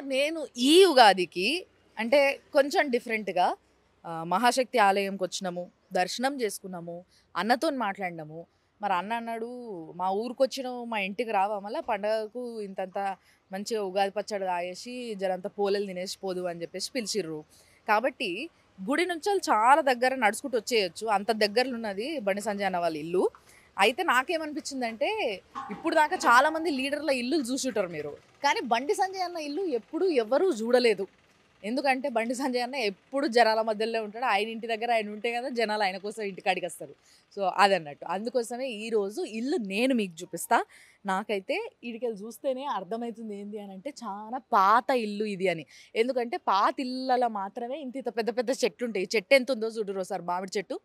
నేను ఈ ఉగాదికి అంటే కొంచెం డిఫరెంట్‌గా మహాశక్తి ఆలయంకొచ్చినాము, దర్శనం చేసుకున్నాము, అన్నతోని మాట్లాడినాము. మరి అన్న అన్నాడు, "మా ఊరికొచ్చినావు, మా ఇంటికి రావా మళ్ళా పండగకు ఇంతంత మంచిగా ఉగాది పచ్చడి తాగేసి, జరంత పోలేలు తినేసి పోదువు" అని చెప్పేసి పిలిచిర్రు. కాబట్టి గుడి నుంచెల్లి చాలా దగ్గర నడుచుకుంటూ వచ్చేయొచ్చు. అంత దగ్గరలో ఉన్నది బండి సంజయ్ అన్న వాళ్ళ ఇల్లు. అయితే నాకేమనిపించిందంటే, ఇప్పుడు దాకా చాలామంది లీడర్ల ఇల్లులు చూసుంటారు మీరు. కానీ బండి సంజయ్ అన్న ఇల్లు ఎప్పుడు ఎవ్వరూ చూడలేదు. ఎందుకంటే బండి సంజయ్ అన్న ఎప్పుడు జనాల మధ్యలోనే ఉంటాడు. ఆయన ఇంటి దగ్గర ఆయన ఉంటే కదా జనాలు ఆయన కోసం ఇంటికాడికొస్తారు. సో, అదన్నట్టు. అందుకోసమే ఈరోజు ఇల్లు నేను మీకు చూపిస్తా. నాకైతే ఈడికెళ్ళి చూస్తేనే అర్థమైతుంది ఏంది అనంటే చాలా పాత ఇల్లు ఇది అని. ఎందుకంటే పాత ఇళ్ళలో మాత్రమే ఇంత పెద్ద పెద్ద చెట్లుంటాయి. చెట్టు ఎంతుందో చూడురోసారి మామిడి చెట్టు.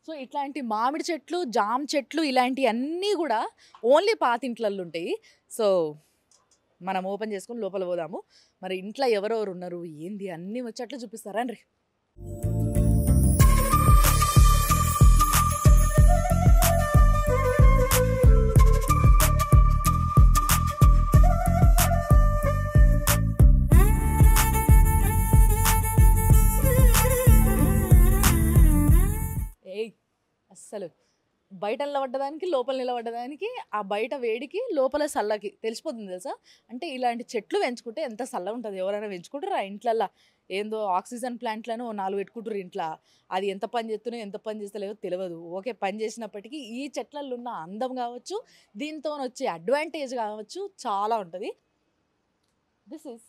సో, ఇట్లాంటి మామిడి చెట్లు, జామ చెట్లు ఇలాంటియన్నీ గూడా ఓన్లీ పాతింట్లల్లో ఉంటాయి. సో, మనం ఓపెన్ చేసుకొని లోపల పోదాము. మరి ఇంట్లో ఎవరెవరున్నారు, ఏంది అన్నీ ముచ్చట్లు చూపిస్తా రండ్రి. ఏయ్! అస్సలు బయట నిలబడ్డదానికి, లోపల నిలబడ్డదానికి, ఆ బయట వేడికి, లోపల సల్లకి తెలిసిపోతుంది తెలుసా? అంటే ఇలాంటి చెట్లు పెంచుకుంటే ఎంత సల్లగుంటది. ఎవరైనా పెంచుకుంటారా ఇంట్లల్లా? ఏందో ఆక్సిజన్ ప్లాంట్‌లను 4 పెట్టుకుంటుర్రు ఇంట్ల. అది ఎంత పని చేస్తున్నాయో, ఎంత పని చేస్తలేవో తెలవదు. ఓకే. పని చేసినప్పటికీ ఈ చెట్లల్లో ఉన్న అందం గావచ్చు, దీనితోనొచ్చే అడ్వాంటేజ్ గావచ్చు చాలా ఉంటది. దిస్ ఈస్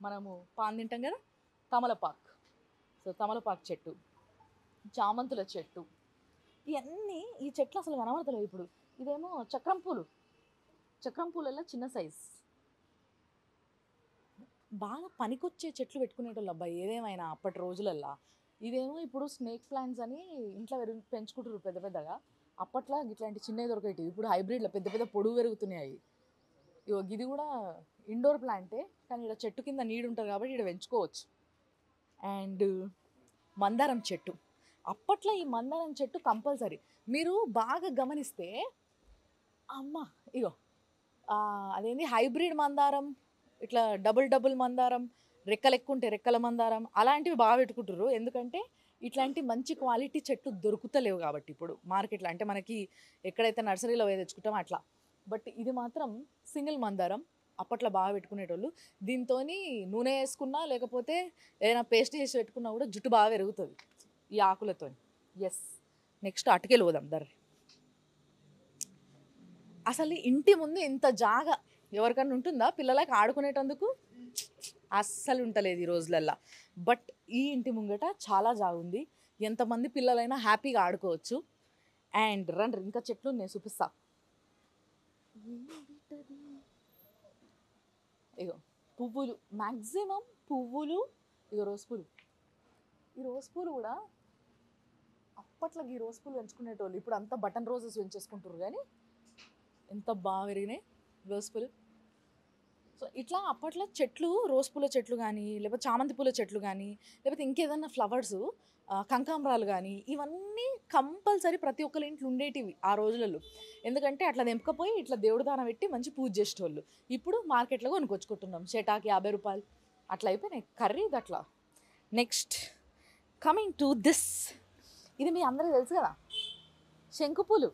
మనము పాన్ తింటాం గదా! తమలపాకు. సో, తమలపాకు చెట్టు, చామంతుల చెట్టు. ఇయన్నీ ఈ చెట్లు అసలు కనబడతలేవు ఇప్పుడు. ఇదేమో చక్రం పూలు. చక్రం పూలల్లో చిన్న సైజ్. బాగా పనికొచ్చే చెట్లు పెట్టుకునేటోళ్ళబ్బా ఏదేమైనా అప్పటి రోజులల్లా. ఇదేమో ఇప్పుడు స్నేక్ ప్లాంట్స్ అని ఇంట్లో పెంచుకుంటుర్రు పెద్ద పెద్దగా. అప్పట్లో గిట్లాంటి చిన్నవి దొరికేటివి. ఇప్పుడు హైబ్రిడ్‌లో పెద్ద పెద్ద పొడుగు పెరుగుతున్నాయి. ఇగో గిది గూడా ఇండోర్ ప్లాంటే. కానీ ఈడ చెట్టు కింద నీడుంటది కాబట్టి ఈడ పెంచుకోవచ్చు. అండ్ మందారం చెట్టు. అప్పట్లో ఈ మందారం చెట్టు కంపల్సరీ. మీరు బాగా గమనిస్తే అమ్మ ఇగో అదేంది హైబ్రిడ్ మందారం, ఇట్లా డబుల్ డబుల్ మందారం, రెక్కలెక్కుంటే రెక్కల మందారం అలాంటివి బాగా పెట్టుకుంటుర్రు. ఎందుకంటే ఇట్లాంటి మంచి క్వాలిటీ చెట్లు దొరుకుతలేవు కాబట్టి ఇప్పుడు మార్కెట్‌లో. అంటే మనకి ఎక్కడైతే నర్సరీలో పోయి తెచ్చుకుంటామో అట్లా. బట్ ఇది మాత్రం సింగిల్ మందారం. అప్పట్లో బాగా పెట్టుకునేటోళ్ళు. దీంతోని నూనె ఏసుకున్నా లేకపోతే ఏదైనా పేస్ట్ చేసి పెట్టుకున్నా కూడా జుట్టు బాగా పెరుగుతది ఈ ఆకులతోని. యెస్. నెక్స్ట్ అటుకెలు పోదాం దర్రి. అసలు ఇంటి ముందు ఇంత జాగా ఎవరికన్నా ఉంటుందా పిల్లలకి ఆడుకునేటందుకు? అస్సలు ఉంటలేదు ఈ రోజులల్లా. బట్ ఈ ఇంటి ముంగట చాలా జాగుంది. ఎంతమంది పిల్లలైనా హ్యాపీగా ఆడుకోవచ్చు. అండ్ రండ్రి ఇంకా చెట్లున్నాయి చూపిస్తా. ఏంటిది? ఇగో పువ్వులు. మాక్సిమం పువ్వులు. ఇగో రోజ్ పూలు. ఈ రోజ్ పూలు కూడా అప్పట్లో ఈ రోజ్ పూలు పెంచుకునేటోళ్ళు. ఇప్పుడు అంతా బటన్ రోజెస్ పెంచేసుకుంటారు కానీ ఎంత బాగా పెరిగినాయి రోజ్ పూలు. సో ఇట్లా అప్పట్లో చెట్లు రోజ్ పూల చెట్లు కానీ లేకపోతే చామంతి పూల చెట్లు కానీ లేకపోతే ఇంకేదన్నా ఫ్లవర్స్ కనకాంబరాలు కానీ ఇవన్నీ కంపల్సరీ ప్రతి ఒక్కరి ఇంట్లో ఉండేటివి ఆ రోజులలో. ఎందుకంటే అట్లా తెంపకపోయి ఇట్లా దేవుడి దాన పెట్టి మంచి పూజ చేసేటోళ్ళు. ఇప్పుడు మార్కెట్లో కొనుక్కొచ్చుకుంటున్నాం షేటాకి 50 రూపాయలు అట్లా అయిపోయినాయి కర్రీ ఇది అట్లా. Next coming to this. ఇది మీ అందరికీ తెలుసు కదా, శంకుపూలు.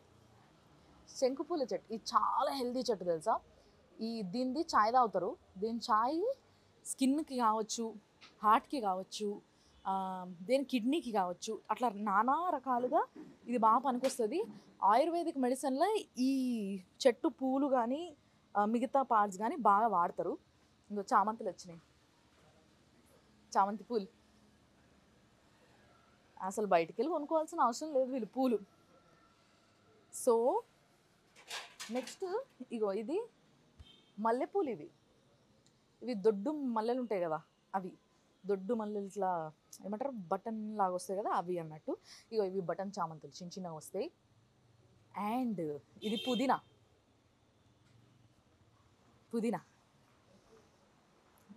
శంకుపూల చెట్టు ఇది చాలా హెల్తీ చెట్టు తెలుసా. దీనిది చాయ్ తాగుతారు. దీని చాయ్ స్కిన్కి కావచ్చు, హార్ట్కి కావచ్చు, దేని కిడ్నీకి కావచ్చు, అట్లా నానా రకాలుగా ఇది బాగా పనికొస్తుంది. ఆయుర్వేదిక్ మెడిసిన్లో ఈ చెట్టు పూలు కానీ మిగతా పార్ట్స్ కానీ బాగా వాడతారు. ఇంకో చామంతులు వచ్చినాయి, చామంతి పూలు. అసలు బయటికి వెళ్ళి కొనుక్కోవాల్సిన అవసరం లేదు వీళ్ళు పూలు. సో నెక్స్ట్ ఇగో ఇది మల్లెపూలు. ఇవి దొడ్డు మల్లెలు ఉంటాయి కదా అవి. దొడ్డు మల్లెలు ఇట్లా ఏమంటారు బటన్ లాగా వస్తాయి కదా అవి అన్నట్టు. ఇగో ఇవి బటన్ చామంతులు చిన్న చిన్నగా వస్తాయి. అండ్ ఇది పుదీనా. పుదీనా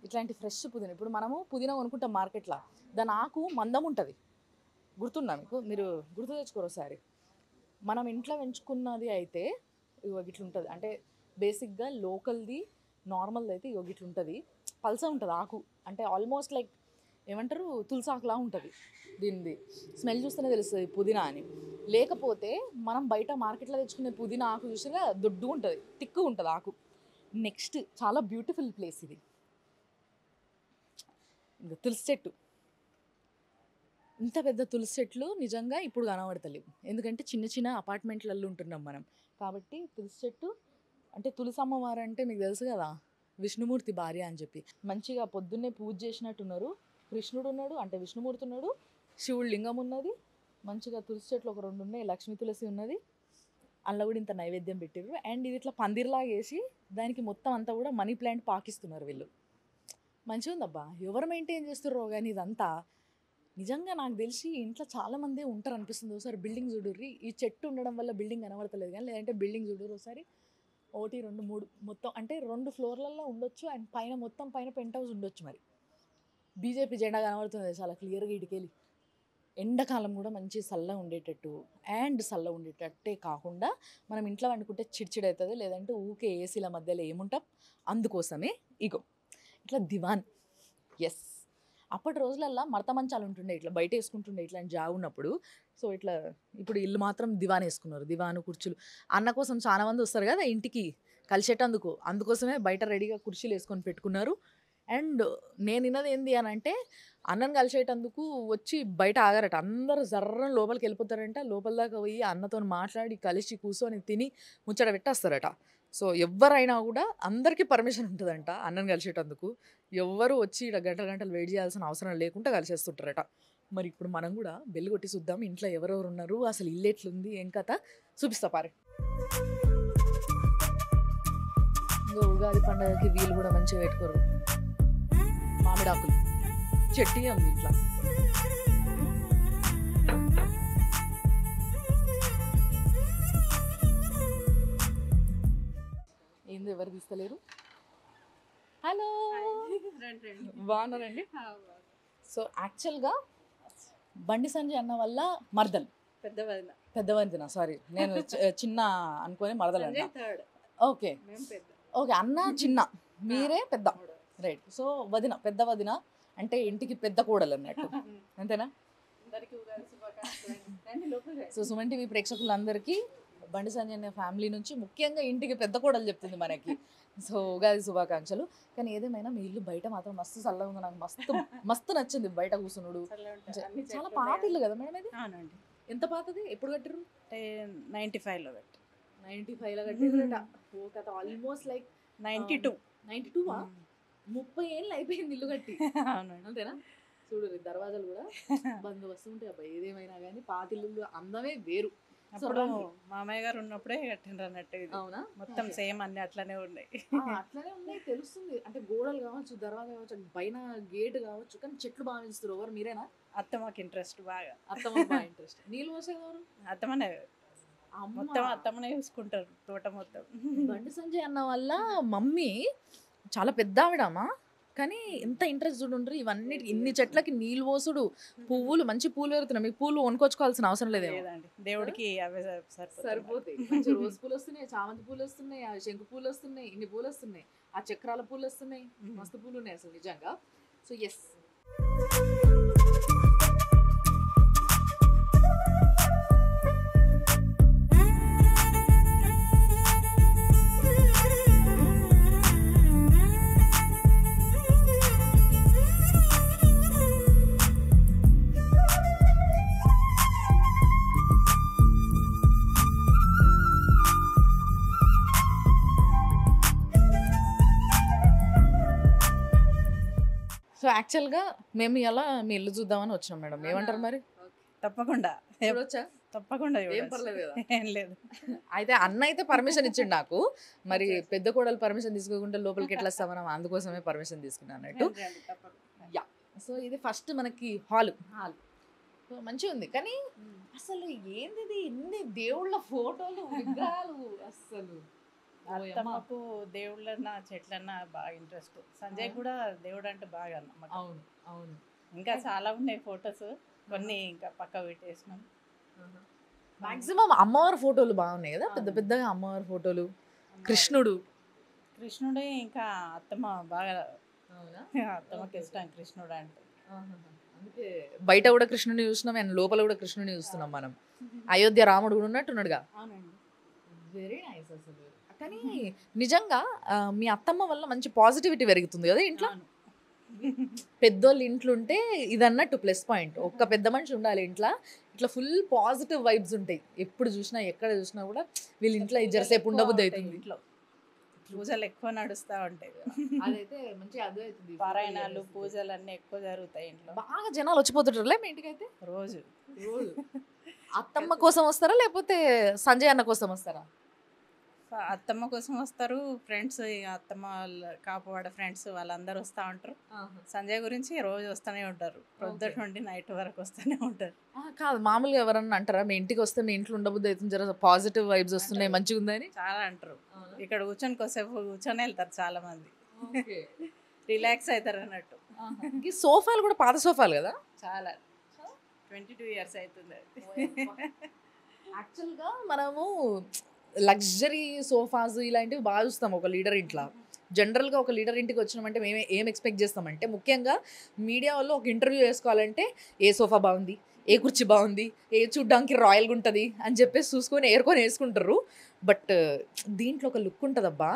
ఇట్లాంటి ఫ్రెష్ పుదీనా. ఇప్పుడు మనము పుదీనా కొనుక్కుంటాం మార్కెట్లో. దాని ఆకు మందం ఉంటుంది. గుర్తుందా మీకు? మీరు గుర్తు తెచ్చుకోరు ఒకసారి. మనం ఇంట్లో పెంచుకున్నది అయితే ఇట్లా ఉంటుంది. అంటే బేసిక్గా లోకల్ది నార్మల్ అయితే ఇగో ఇట్లా ఉంటుంది, పల్స ఉంటుంది ఆకు, అంటే ఆల్మోస్ట్ లైక్ ఏమంటారు తులసాకులా ఉంటుంది. దీనిది స్మెల్ చూస్తేనే తెలుస్తుంది పుదీనా అని. లేకపోతే మనం బయట మార్కెట్లో తెచ్చుకునే పుదీనా ఆకు చూసినా దొడ్డు ఉంటుంది, తిక్కు ఉంటుంది ఆకు. నెక్స్ట్ చాలా బ్యూటిఫుల్ ప్లేస్ ఇది, ఇంకా తులసి చెట్టు. ఇంత పెద్ద తులసి చెట్లు నిజంగా ఇప్పుడు కనబడతలేవు, ఎందుకంటే చిన్న చిన్న అపార్ట్మెంట్లలో ఉంటున్నాం మనం కాబట్టి. తులసి చెట్టు అంటే తులసి అమ్మవారు అంటే మీకు తెలుసు కదా, విష్ణుమూర్తి భార్య అని చెప్పి. మంచిగా పొద్దున్నే పూజ చేసినట్టున్నారు. కృష్ణుడు ఉన్నాడు, అంటే విష్ణుమూర్తి ఉన్నాడు, శివుడు లింగం ఉన్నది, మంచిగా తులసి చెట్లు ఒక 2 ఉన్నాయి, లక్ష్మీ తులసి ఉన్నది, అందులో కూడా ఇంత నైవేద్యం పెట్టారు. అండ్ ఇది ఇట్లా పందిర్లాగా వేసి దానికి మొత్తం అంతా కూడా మనీ ప్లాంట్ పాకిస్తున్నారు వీళ్ళు. మంచిగా ఉందబ్బా, ఎవరు మెయింటైన్ చేస్తున్నారో కానీ ఇదంతా. నిజంగా నాకు తెలిసి ఇంట్లో చాలామంది ఉంటారు అనిపిస్తుంది. ఒకసారి బిల్డింగ్ చూడుర్రి, ఈ చెట్టు ఉండడం వల్ల బిల్డింగ్ కనబడతలేదు కానీ, లేదంటే బిల్డింగ్ చూడుర్రి ఒకసారి, 1 2 3 మొత్తం అంటే 2 ఫ్లోర్లలో ఉండొచ్చు. అండ్ పైన మొత్తం పైన పెంట్ హౌస్ ఉండొచ్చు. మరి బీజేపీ జెండా కనబడుతుంది చాలా క్లియర్గా ఇటుకెళ్ళి. ఎండాకాలం కూడా మంచి చల్లగా ఉండేటట్టు, అండ్ చల్లగా ఉండేటట్టే కాకుండా మనం ఇంట్లో వండుకుంటే చిడ్చిడ్ అవుతుంది, లేదంటే ఊకే ఏసీల మధ్యలో ఏముంటాం. అందుకోసమే ఇగో ఇట్లా దివాన్. ఎస్, అప్పటి రోజులల్లో మడత మంచాలు ఉంటుండే, ఇట్లా బయట వేసుకుంటుండే ఇట్లాంటి జాగు ఉన్నప్పుడు. సో ఇట్లా ఇప్పుడు ఇల్లు మాత్రం దివాన్ వేసుకున్నారు, దివాను కుర్చీలు. అన్న కోసం చాలా మంది వస్తారు కదా ఇంటికి కలిసేటందుకు, అందుకోసమే బయట రెడీగా కుర్చీలు వేసుకొని పెట్టుకున్నారు. అండ్ నేను విన్నది ఏంది అని అంటే, అన్నం కలిసేటందుకు వచ్చి బయట ఆగారట, అందరూ జర్రం లోపలికి వెళ్ళిపోతారంట. లోపల దాకా పోయి అన్నతో మాట్లాడి కలిసి కూర్చొని తిని ముచ్చట పెట్టేస్తారట. సో ఎవరైనా కూడా అందరికీ పర్మిషన్ ఉంటుందంట అన్నం కలిసేటందుకు. ఎవ్వరు వచ్చి ఇక్కడ గంటలు వెయిట్ చేయాల్సిన అవసరం లేకుండా కలిసేస్తుంటారట. మరి ఇప్పుడు మనం కూడా బెల్లు కొట్టి చూద్దాం ఇంట్లో ఎవరెవరు ఉన్నారు, అసలు ఇల్లు ఎట్లుంది, ఏం కథ చూపిస్తా పారే. ఇంకా ఉగాది పండుగకి వీళ్ళు కూడా మంచిగా పెట్టుకోరు, మామిడాకులు చెట్టు ఉంది ఇంట్లో. ఏంది ఎవరు తీస్తలేరు? హలో, బాగున్నారండి? సో యాక్చువల్గా బండి సంజయ్ అన్న వల్ల మరదలు, పెద్ద వదిన, సారీ నేను చిన్న అనుకొని మరదలు అన్న. ఓకే ఓకే, అన్న చిన్న, మీరే పెద్ద, రైట్. సో వదిన, పెద్ద వదిన అంటే ఇంటికి పెద్ద కోడలు అన్నట్టు, అంతేనా? సో సుమన్ టీవీ ప్రేక్షకులందరికీ బండి సంజయ్ అనే ఫ్యామిలీ నుంచి ముఖ్యంగా ఇంటికి పెద్ద కోడలు చెప్తుంది మనకి. సో ఉగాది శుభాకాంక్షలు. కానీ ఏదేమైనా మీ ఇల్లు బయట మాత్రం మస్తు చల్లగా ఉంది, నాకు మస్తు మస్తు నచ్చింది బయట కూర్చున్నాడు. చాలా పాత ఇల్లు కదా మేడం ఇది? అవునండి. ఎంత పాతది, ఎప్పుడు కట్టిరు? 95లో కట్టి. 95లో కట్టిరట. ఓ కథ, ఆల్మోస్ట్ లైక్ 92. 92 30 ఏళ్ళు అయిపోయింది ఇల్లు కట్టి. అవునండి, అంతేనా? చూడు దర్వాజాలు కూడా బందోబస్తు ఉంటాయి అబ్బాయి. ఏదేమైనా కానీ పాత ఇల్లు అందమే వేరు. అప్పుడు మామయ్య గారు ఉన్నప్పుడే కట్టిండ్రు అన్నట్టు ఇది. అవునా? మొత్తం సేమ్ అన్ని అట్లనే ఉన్నాయి. అట్లనే ఉన్నాయి తెలుస్తుంది. అంటే గోడలు కావచ్చు, దర్వాజా కావచ్చు, పైన గేట్ కావచ్చు, కానీ చెట్లు బాగా పెంచుతారు. ఎవరు మీరేనా? అత్తమ్మకి ఇంట్రెస్ట్ బాగా. అత్తమ్మ బాగా ఇంట్రెస్ట్. నీళ్ళు పోసేవారు అత్తమ్మనే, మొత్తం అత్తమ్మనే చూసుకుంటారు తోట మొత్తం. బండి సంజయ్ అన్న వల్ల మమ్మీ చాలా పెద్ద ఆవిడమ్మా, కానీ ఎంత ఇంట్రెస్ట్ చూడుండ్రు ఇవన్నీ. ఇన్ని చెట్లకి నీళ్ళు పోసుడు, పువ్వులు మంచి పూలు పెరుగుతున్నాయి. మీకు పూలు కొనుక్కొచ్చుకోవాల్సిన అవసరం లేదండి, దేవుడికి అవే సరిపోతాయి. మంచి రోజు పూలు వస్తున్నాయి, చామంతి పూలు వస్తున్నాయి, శంకు పూలు వస్తున్నాయి, ఇన్ని పూలు వస్తున్నాయి, ఆ చక్రాల పూలు వస్తున్నాయి, మస్తు పూలు ఉన్నాయి అసలు నిజంగా. సో ఎస్, సో యాక్చువల్గా మేము ఇలా మీ ఇల్లు చూద్దామని వచ్చినాం మేడం. ఏమంటారు మరి? తప్పకుండా చూడొచ్చా? తప్పకుండా, ఏం పర్లేదు కదా? ఏం లేదు. అయితే అన్న అయితే పర్మిషన్ ఇచ్చిండు నాకు. మరి పెద్ద కోడలు పర్మిషన్ తీసుకోకుండా లోపలికి ఎట్లా వస్తాం మనం, అందుకోసమే పర్మిషన్ తీసుకున్నాను అన్నట్టు. యా, సో ఇది ఫస్ట్ మనకి హాల్. సో మంచిగా ఉంది, కానీ అసలు ఏంది ఇన్ని దేవుళ్ళ ఫోటోలు, విగ్రహాలు. అసలు అత్తమ్మకు దేవుళ్ళన్నా చెట్లన్నా బాగా ఇంట్రెస్ట్. సంజయ్ కూడా దేవుడు అంటే బాగా నమ్మకం. అవును అవును. ఇంకా చాలా ఉన్నాయి ఫొటోస్, కొన్ని ఇంకా పక్క పెట్టేసినాం. మాక్సిమం అమ్మవారి ఫోటోలు బాగున్నాయి కదా, పెద్ద పెద్దగా అమ్మవారి ఫోటోలు. కృష్ణుడు కృష్ణుడే ఇంకా అత్తమ్మ బాగా అవునా? అత్తమ్మకి ఇష్టం కృష్ణుడు అంటే. అందుకే బయట కూడా కృష్ణుని చూస్తున్నాం అండ్ లోపల కూడా కృష్ణుని చూస్తున్నాం మనం. అయోధ్య రాముడు కూడా ఉన్నట్టున్నాడుగా. అవునండి. వెరీ నైస్ అసలు. కానీ నిజంగా మీ అత్తమ్మ వల్ల మంచి పాజిటివిటీ పెరుగుతుంది కదా ఇంట్లో. అవును. పెద్దోళ్ళు ఇంట్లో ఉంటే ఇది అన్నట్టు ప్లస్ పాయింట్. ఒక్క పెద్ద మనిషి ఉండాలి ఇంట్లో, ఇట్లా ఫుల్ పాజిటివ్ వైబ్స్ ఉంటాయి. ఎప్పుడు చూసినా ఎక్కడ చూసినా కూడా వీళ్ళ ఇంట్లో జరసేపు ఉండబుద్ధి అవుతుంది. ఇంట్లో పూజలు ఎక్కువ నడుస్తూ ఉంటాయి. అదైతే మంచిగా అదే అవుతుంది. పారాయణాలు పూజలు అన్నీ ఎక్కువ జరుగుతాయి ఇంట్లో. బాగా జనాలు వచ్చిపోతుంటారులే మీ ఇంటికి అయితే రోజు రోజు. అత్తమ్మ కోసం వస్తారా లేకపోతే సంజయ్ అన్న కోసం వస్తారా? అత్తమ్మ కోసం వస్తారు ఫ్రెండ్స్, అత్తమ్మ వాళ్ళ కాపవాడ ఫ్రెండ్స్ వాళ్ళందరూ వస్తూ ఉంటారు. సంజయ్ గురించి రోజు వస్తూనే ఉంటారు, పొద్దుట నుండి నైట్ వరకు వస్తూనే ఉంటారు. కాదు, మామూలుగా ఎవరన్నా అంటారా మీ ఇంటికి వస్తే మీ ఇంట్లో ఉండబుద్ధి అవుతుంది, జర పాజిటివ్ వైబ్స్ వస్తున్నాయి మంచిగా ఉందని? చాలా అంటారు. ఇక్కడ కూర్చొని కొద్దిసేపు కూర్చొని వెళ్తారు చాలా మంది, రిలాక్స్ అవుతారు అన్నట్టు. ఈ సోఫాలు కూడా పాత సోఫాలు కదా? చాలా 22 years అవుతుంది. యాక్చువల్గా మనము లగ్జరీ సోఫాస్ ఇలాంటివి బాగా చూస్తాం ఒక లీడర్ ఇంట్లో. జనరల్గా ఒక లీడర్ ఇంటికి వచ్చినామంటే మేము ఏం ఎక్స్పెక్ట్ చేస్తామంటే, ముఖ్యంగా మీడియా వాళ్ళు ఒక ఇంటర్వ్యూ చేసుకోవాలంటే ఏ సోఫా బాగుంది, ఏ కుర్చీ బాగుంది, ఏ చూడ్డానికి రాయల్గా ఉంటుంది అని చెప్పేసి చూసుకొని ఏరుకొని వేసుకుంటారు. బట్ దీంట్లో ఒక లుక్ ఉంటుందబ్బా,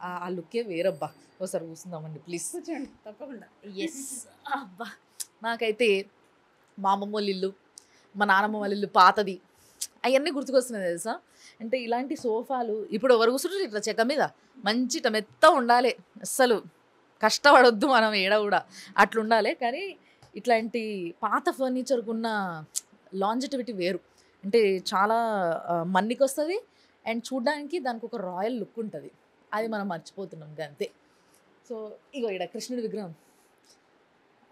ఆ లుక్కే వేరబ్బా. ఒకసారి కూర్చుందామండి ప్లీజ్. కూర్చోండి తప్పకుండా. ఎస్ అబ్బా, నాకైతే మా అమ్మమ్మ వాళ్ళ ఇల్లు, మా నాన్నమ్మ వాళ్ళ ఇల్లు పాతది, అవన్నీ గుర్తుకొస్తున్నాయి తెలుసా. అంటే ఇలాంటి సోఫాలు ఇప్పుడు ఎవరు కూర్చుంటారు ఇట్లా చెక్క మీద, మంచి మెత్త ఉండాలి, అస్సలు కష్టపడొద్దు మనం ఏడ కూడా, అట్లా ఉండాలి. కానీ ఇట్లాంటి పాత ఫర్నిచర్కి ఉన్న లాంజిటివిటీ వేరు. అంటే చాలా మన్నికి వస్తుంది అండ్ చూడ్డానికి దానికి ఒక రాయల్ లుక్ ఉంటుంది. అది మనం మర్చిపోతున్నాం అంతే. సో ఇగో ఇక్కడ కృష్ణుడి విగ్రహం,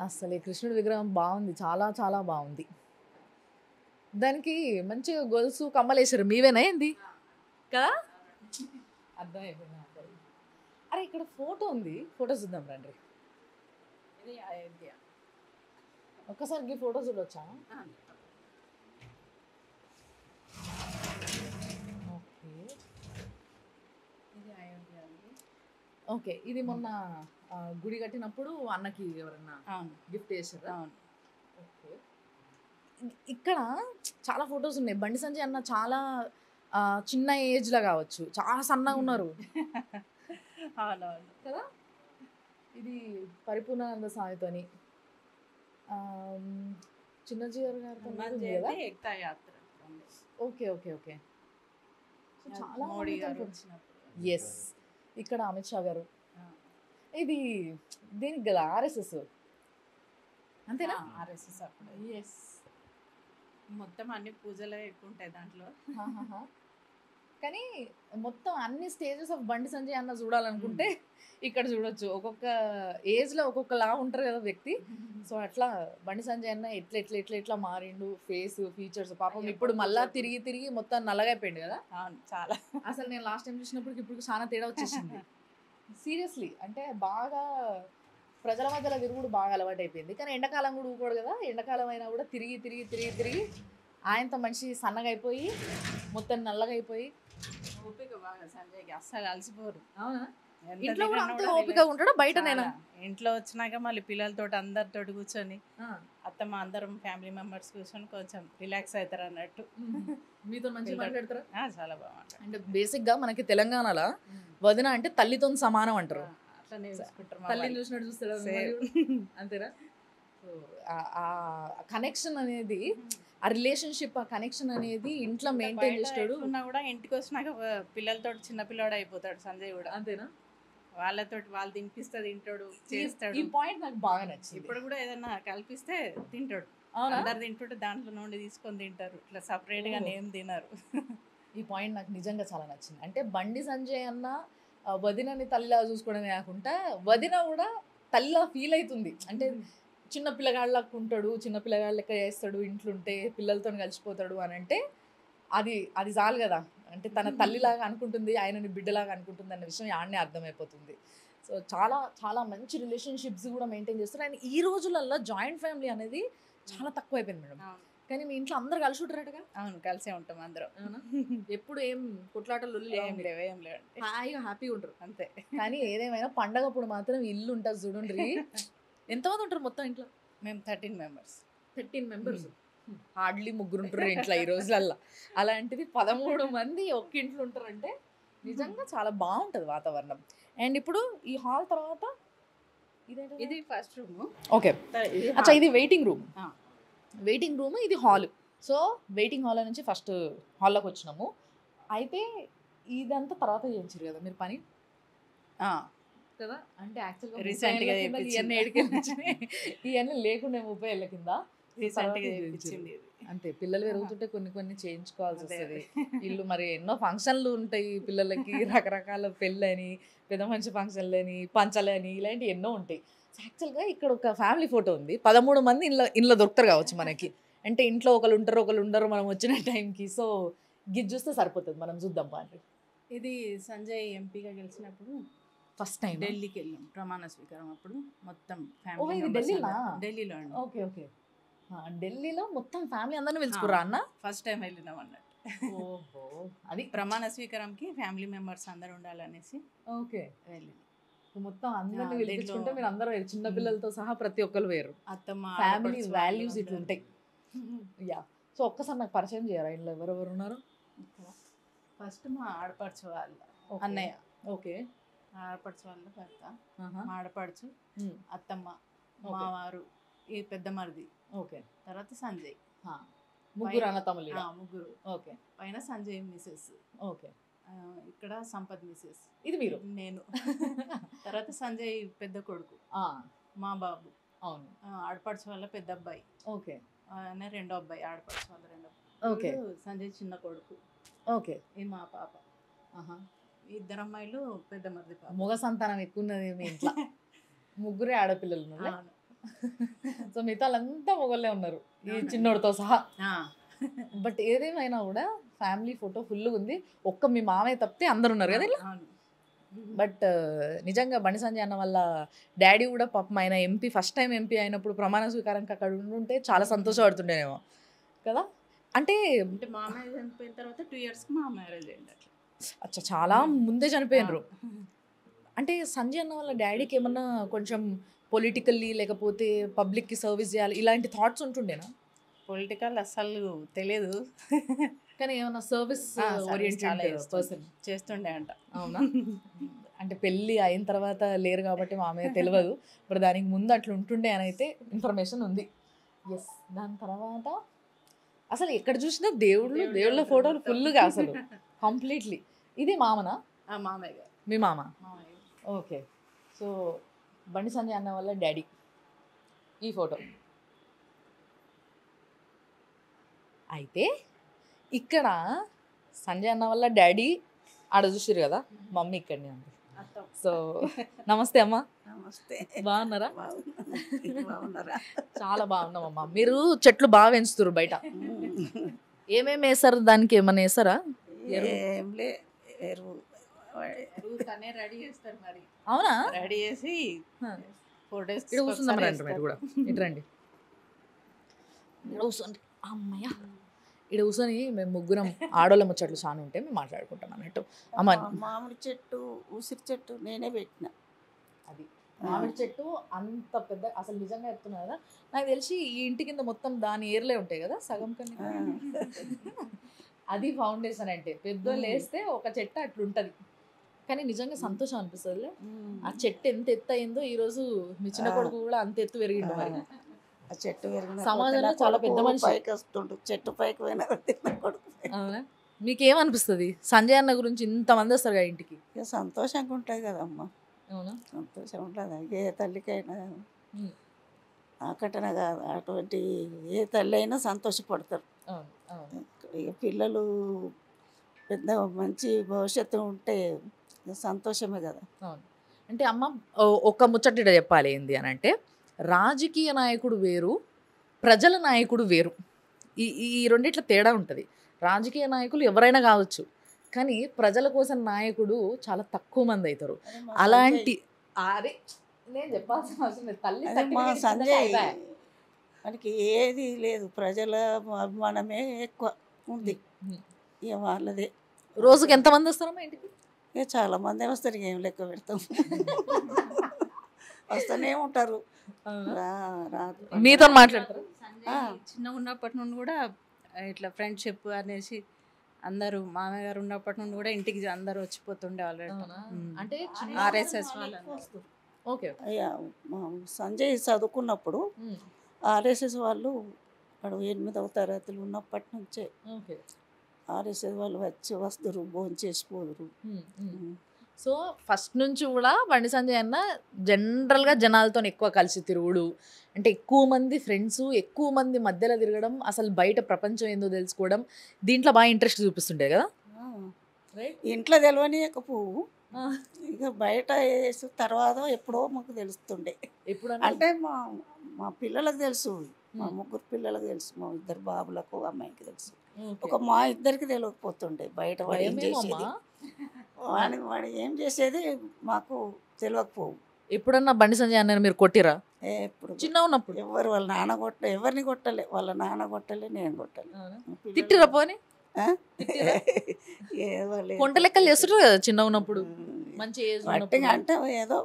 అసలు ఈ కృష్ణుడి విగ్రహం బాగుంది, చాలా చాలా బాగుంది. దానికి మంచిగా గొలుసు కమ్మలేసారు, మీవేనా ఏంది కదా? అర్థమైపోయింది. అరే ఇక్కడ ఫోటో ఉంది, ఫోటో చూద్దాం రండి. ఇది అయోధ్య. ఒక్కసారికి ఫోటో చూడొచ్చా? ఓకే ఇది అయోధ్య అండి. ఓకే, ఇది మొన్న గుడి కట్టినప్పుడు అన్నకి ఎవరన్నా గిఫ్ట్ చేశారు. అవును. ఓకే, ఇక్కడ చాలా ఫొటోస్ ఉన్నాయి. బండి సంజయ్ అన్న చాలా చిన్న ఏజ్లో కావచ్చు, చాలా సన్నగా ఉన్నారు అవునవును కదా. ఇది పరిపూర్ణానంద స్వామితోని చిన్నజీవర్ గారితో ఏకతా యాత్ర. Okay okay okay. చాలా మోడీ గారు వచ్చినప్పుడు. ఎస్, ఇక్కడ అమిత్ షా గారు. ఇది దీనికి కదా ఆర్ఎస్ఎస్ అంతేనా? ఆర్ఎస్ఎస్ అప్పుడు. ఎస్, మొత్తం అన్ని పూజలే ఎక్కువ ఉంటాయి దాంట్లో. కానీ మొత్తం అన్ని స్టేజెస్ ఆఫ్ బండి సంజయ్ అన్న చూడాలనుకుంటే ఇక్కడ చూడొచ్చు. ఒక్కొక్క ఏజ్లో ఒక్కొక్కలా ఉంటారు కదా వ్యక్తి. సో అట్లా బండి సంజయ్ అన్న ఎట్లా ఎట్లా ఎట్లా ఎట్లా మారిండు, ఫేస్ ఫీచర్స్. పాపం ఇప్పుడు మళ్ళా తిరిగి తిరిగి మొత్తం నల్లగా అయిపోయింది కదా. అవును, చాలా. అసలు నేను లాస్ట్ టైం చూసినప్పుడు ఇప్పుడు చాలా తేడా వచ్చేసింది సీరియస్లీ. అంటే బాగా ప్రజల మధ్యలో తిరుగుడు బాగా అలవాటు అయిపోయింది. కానీ ఎండాకాలం కూడా ఊకోడు కదా, ఎండాకాలం అయినా కూడా తిరిగి తిరిగి తిరిగి తిరిగి ఆయనతో మనిషి సన్నగా అయిపోయి మొత్తం నల్లగా అయిపోయి. ఓపిక బాగా సంజయ్కి, అస్సలు అలసిపోరు. అవునా? ఎంత ఇంట్లో కూడా తిరిగినా అంతే కూడా ఓపిక ఉంటాడా బయట? నేను ఇంట్లో వచ్చినాక మళ్ళీ పిల్లలతో అందరితో కూర్చొని అత్తమ్మ అందరం ఫ్యామిలీ మెంబర్స్ కూర్చొని కొంచెం రిలాక్స్ అవుతారు అన్నట్టు. మీతో మంచిగా మాట్లాడతారా? చాలా బాగుంటారు. అంటే బేసిక్ గా మనకి తెలంగాణలో వదిన అంటే తల్లితో సమానం అంటారు. అట్లనే చూసుకుంటారు. తల్లిని చూసినట్టు చూస్తారా అంతేనా? సో ఆ కనెక్షన్ అనేది, ఆ రిలేషన్షిప్, ఆ కనెక్షన్ అనేది ఇంట్లో మెయింటైన్ చేస్తాడు. కూడా ఇంటికి వచ్చినాక పిల్లలతో చిన్న పిల్లడు అయిపోతాడు సంజయ్ కూడా. అంతేనా? వాళ్ళతో వాళ్ళు తినిపిస్తే తింటాడు, చేస్తాడు. ఈ పాయింట్ నాకు బాగా నచ్చింది. ఇప్పుడు కూడా ఏదన్నా కల్పిస్తే తింటాడు. అందరు తింటుంటే దాంట్లో నుండి తీసుకొని తింటారు, ఇట్లా సపరేట్ గా ఏం తినరు. ఈ పాయింట్ నాకు నిజంగా చాలా నచ్చింది. అంటే బండి సంజయ్ అన్న వదినని తల్లిలా చూసుకోవడమే కాకుండా వదిన కూడా తల్లిలా ఫీల్ అవుతుంది. అంటే చిన్న పిల్లగాళ్ళకు ఉంటాడు, చిన్న పిల్లగాళ్ళ లెక్క చేస్తాడు, ఇంట్లుంటే పిల్లలతో కలిసిపోతాడు అని అంటే అది చాలు కదా. అంటే తన తల్లిలాగా అనుకుంటుంది, ఆయనని బిడ్డలాగా అనుకుంటుంది అన్న విషయం ఆడనే అర్థమైపోతుంది. సో చాలా చాలా మంచి రిలేషన్షిప్స్ కూడా మెయింటైన్ చేస్తారు. అండ్ ఈ రోజులలో జాయింట్ ఫ్యామిలీ అనేది చాలా తక్కువ అయిపోయింది మేడం. కానీ మీ ఇంట్లో అందరు కలిసి ఉంటారటగా? అవును, కలిసే ఉంటాం అందరం. అవునా? ఎప్పుడు ఏం కొట్లాటలు ఏం లేవు, ఏం లేవు. హాయిగా హ్యాపీగా ఉంటారు. అంతే. కానీ ఏదేమైనా పండగప్పుడు మాత్రం ఇల్లు ఉంటుంది చూడండి. ఎంతమంది ఉంటారు మొత్తం ఇంట్లో? మేము 13 మెంబర్స్. 13 మెంబర్స్. హార్డ్లీ ముగ్గురు ఉంటారు ఇంట్లో ఈ రోజులల్లో. అలాంటిది 13 మంది ఒక్క ఇంట్లో ఉంటారంటే నిజంగా చాలా బాగుంటుంది వాతావరణం. అండ్ ఇప్పుడు ఈ హాల్ తర్వాత ఇది ఫస్ట్ రూమ్. ఓకే, అచ్చా ఇది వెయిటింగ్ రూమ్. వెయిటింగ్ రూమ్, ఇది హాల్. సో వెయిటింగ్ హాల్ నుంచి ఫస్ట్ హాల్లోకి వచ్చినాము. అయితే ఇదంతా తర్వాత చేయించారు కదా మీరు పని కదా? అంటే యాక్చువల్గా రీసెంట్గా ఇవన్నీ ఇవన్నీ లేకుండా 30 ఏళ్ళ కింద రీసెంట్గా చేయించింది. అంతే, పిల్లలు పెరుగుతుంటే కొన్ని కొన్ని చేయించుకోవాల్సి వస్తుంది. ఇల్లు మరి ఎన్నో ఫంక్షన్లు ఉంటాయి పిల్లలకి, రకరకాల పెళ్ళని, పెద్ద మనిషి ఫంక్షన్లని, పంచలని, ఇలాంటివి ఎన్నో ఉంటాయి. యాక్చువల్గా ఇక్కడ ఒక ఫ్యామిలీ ఫోటో ఉంది. 13 మంది ఇంట్లో దొరుకుతారు కావచ్చు మనకి. అంటే ఇంట్లో ఒకరు ఉంటారు, ఒకరు ఉండరు మనం వచ్చిన టైంకి. సో గిజ్ చూస్తే సరిపోతుంది, మనం చూద్దాం పాండ్రి. ఇది సంజయ్ ఎంపీగా గెలిచినప్పుడు ఫస్ట్ టైం ఢిల్లీకి వెళ్ళాం ప్రమాణ స్వీకారం అప్పుడు. మొత్తం ఢిల్లీలో అండి. ఓకే ఓకే, ఢిల్లీలో మొత్తం ఫ్యామిలీ అందరిని పిలుచుకురా అన్న? ఫస్ట్ టైం వెళ్ళినాం అన్నట్టు. ఓహో, అది ప్రమాణ స్వీకారంకి ఫ్యామిలీ మెంబర్స్ అందరు ఉండాలనేసి ఓకే వెళ్ళి మొత్తం అందరిని పిలిపించుకుంటే మీరు అందరూ వేరు, చిన్న పిల్లలతో సహా ప్రతి ఒక్కరు వేరు. అత్తమ్మ ఫ్యామిలీ వాల్యూస్ ఇట్లుంటాయి. యా, సో ఒక్కసారి నాకు పరిచయం చేయరా ఇంట్లో ఎవరెవరు ఉన్నారు? ఫస్ట్ మా ఆడపడుచు వాళ్ళ అన్నయ్య. ఓకే, ఆడపడుచు వాళ్ళ భర్త, మా ఆడపడుచు, అత్తమ్మ, మావారు, ఈ పెద్ద మరిది. ఓకే, తర్వాత సంజయ్. ముగ్గురు అన్న తమ్ముళ్ళు. ముగ్గురు. ఓకే, పైన సంజయ్ మిసెస్. ఓకే, ఇక్కడ సంపత్ మిసెస్. ఇది మీరు. నేను. తర్వాత సంజయ్ పెద్ద కొడుకు, మా బాబు. అవును, ఆడపడుచు వాళ్ళ పెద్ద అబ్బాయి. ఓకే, రెండో అబ్బాయి, ఆడపడుచు వాళ్ళ రెండో అబ్బాయి. ఓకే, సంజయ్ చిన్న కొడుకు. ఓకే, ఈ మా పాప. ఇద్దరు అమ్మాయిలు, పెద్ద మరిది పాప. మగ సంతానం ఎక్కువ ఉన్నది మీ ఇంట్లో. ముగ్గురే ఆడపిల్లలు ఉన్నారు. సో మిగతా వాళ్ళంతా మొగోళ్ళే ఉన్నారు ఈ చిన్నోడితో సహా. బట్ ఏదేమైనా కూడా ఫ్యామిలీ ఫోటో ఫుల్గా ఉంది. ఒక్క మీ మామయ్య తప్పితే అందరు ఉన్నారు కదా ఇలా. బట్ నిజంగా బండి సంజయ్ అన్న వాళ్ళ డాడీ కూడా పాపం ఆయన ఎంపీ, ఫస్ట్ టైం ఎంపీ అయినప్పుడు ప్రమాణ స్వీకారంకి అక్కడ ఉండుంటే చాలా సంతోషపడుతుండేనేమో కదా. అంటే మా మ్యారేజ్ చనిపోయిన తర్వాత 2 years మా మ్యారేజ్ అయింది. అచ్చా, చాలా ముందే చనిపోయినరు. అంటే సంజయ్ అన్న వాళ్ళ డాడీకి ఏమన్నా కొంచెం పొలిటికల్లీ లేకపోతే పబ్లిక్కి సర్వీస్ చేయాలి ఇలాంటి థాట్స్ ఉంటుండేనా? పొలిటికల్ అసలు తెలియదు, కానీ ఏమన్నా సర్వీస్ ఓరియంటెడ్ పర్సన్ చేస్తుండే అంట. అవునా? అంటే పెళ్ళి అయిన తర్వాత లేరు కాబట్టి మామయ్య తెలియదు, మరి దానికి ముందు అట్లా ఉంటుండే అని అయితే ఇన్ఫర్మేషన్ ఉంది. ఎస్, దాని తర్వాత అసలు ఎక్కడ చూసినా దేవుళ్ళ ఫోటోలు ఫుల్గా అసలు కంప్లీట్లీ. ఇది మామనా? మామయ్య గారు. మీ మామ? ఓకే, సో బండి సంజయ్ అన్న వాళ్ళ డాడీ ఈ ఫోటో. అయితే ఇక్కడ సంజయ్ అన్న వాళ్ళ డాడీ ఆడ చూసిరు కదా, మమ్మీ ఇక్కడనే ఉంది. సో నమస్తే అమ్మా. నమస్తే. బాగున్నారా? బాగున్నారా? చాలా బాగున్నామమ్మా. మీరు చెట్లు బాగా పెంచుతారు బయట, ఏమేమి వేసారు? దానికి ఏమన్నా వేసారా? తనే రెడీ చేస్తారు మరి. అవునా? రెడీ చేసి 4 days ఇక్కడ కూర్చుందాం మీరు కూడా. ఇటు రండి, ఇక్కడ కూర్చోండి. అమ్మయ్య, ఇక్కడ కూర్చొని మేము ముగ్గురం ఆడోళ్ళ ముచ్చట్లు చాలా ఉంటే మేము మాట్లాడుకుంటాం అన్నట్టు. అమ్మ, మామిడి చెట్టు, ఉసిరి చెట్టు నేనే పెట్టిన. అది మామిడి చెట్టు అంత పెద్ద, అసలు నిజంగా చెప్తున్నా కదా, నాకు తెలిసి ఈ ఇంటి కింద మొత్తం దాని ఏర్లే ఉంటాయి కదా సగం కన్నా. అది ఫౌండేషన్ అంటే పెద్దోళ్ళు వేస్తే ఒక చెట్టు అట్లుంటది. కానీ నిజంగా సంతోషం అనిపిస్తుంది. ఆ చెట్టు ఎంత ఎత్తు అయిందో ఈ రోజు మీ చిన్న కొడుకు కూడా అంత ఎత్తు పెరిగిండు. మరి ఆ చెట్టు సమాజంలో చాలా పెద్ద మనిషి. పైకి వస్తుండు, చెట్టు పైకి పోయిన కొడుకు. అవునా? మీకేమనిపిస్తుంది సంజయ్ అన్న గురించి? ఇంతమంది వస్తారు కదా ఇంటికి, ఇక సంతోషంగా ఉంటుంది కదమ్మా. అవునా? సంతోషం ఉంటుంది. ఏ తల్లికైనా ఆకటన కాదు, అటువంటి ఏ తల్లి అయినా సంతోషపడతారు. ఇక పిల్లలు పెద్ద మంచి భవిష్యత్తు ఉంటే సంతోషమే కదా. అవును. అంటే అమ్మ ఒక ముచ్చట చెప్పాలి ఏంది అని అంటే, రాజకీయ నాయకుడు వేరు, ప్రజల నాయకుడు వేరు. ఈ రెండిట్ల తేడా ఉంటుంది. రాజకీయ నాయకులు ఎవరైనా కావచ్చు, కానీ ప్రజల కోసం నాయకుడు చాలా తక్కువ మంది అవుతారు. అలాంటి అరే నేను చెప్పాల్సిన అవసరం లేదు. తల్లి మా సంజయ్ మనకి ఏది లేదు, ప్రజల అభిమానమే ఎక్కువ ఉంది. ఇక వాళ్ళదే. రోజుకి ఎంతమంది వస్తారమ్మా ఇంటికి? ఇక చాలా మంది వస్తారు, ఏం లెక్క పెడతాం. వస్తూనే ఉంటారు. మీతో మాట్లాడతారు? చిన్నగా ఉన్నప్పటి నుండి కూడా ఇట్లా ఫ్రెండ్షిప్ అనేసి అందరూ మామయ్య గారు ఉన్నప్పటి నుండి కూడా ఇంటికి అందరూ వచ్చిపోతుండే ఆల్రెడీ. అంటే ఆర్ఎస్ఎస్ వాళ్ళు ఓకే. అయ్యా సంజయ్ చదువుకున్నప్పుడు ఆర్ఎస్ఎస్ వాళ్ళు వాడు 8వ తరగతిలో ఉన్నప్పటి నుంచే ఓకే. ఆర్ఎస్ఎస్ వాళ్ళు వస్తారు, భోజనం చేసిపోదురు. సో ఫస్ట్ నుంచి కూడా బండి సంజయ్ అన్న జనరల్గా జనాలతో ఎక్కువ కలిసి తిరుగుడు, అంటే ఎక్కువ మంది ఫ్రెండ్స్, ఎక్కువ మంది మధ్యలో తిరగడం, అసలు బయట ప్రపంచం ఏందో తెలుసుకోవడం, దీంట్లో బాగా ఇంట్రెస్ట్ చూపిస్తుండే కదా. ఇంట్లో తెలియనియకపోవు, ఇక బయట వేసి తర్వాత ఎప్పుడో మాకు తెలుస్తుండే. ఎప్పుడు అంటే మా పిల్లలకు తెలుసు, మా 3 పిల్లలకు తెలుసు, మా 2 బాబులకు అమ్మాయికి తెలుసు. ఒక మా 2కి తెలియకపోతుండే బయట వాడు ఏం చేసేది, వాడు ఏం చేసేది మాకు తెలియకపోవు. ఎప్పుడన్నా బండి సంజయ్ అన్న మీరు కొట్టిరా? ఎప్పుడు చిన్న ఉన్నప్పుడు ఎవరు వాళ్ళ నాన్న ఎవరిని కొట్టలే, వాళ్ళ నాన్న కొట్టలే, నేను కొట్టలే. తిట్టిరా పోని? కొంట లెక్కలు చేస్తుంటారు కదా చిన్న ఉన్నప్పుడు, మంచి ఏజ్ గట్టిగా అంటే ఏదో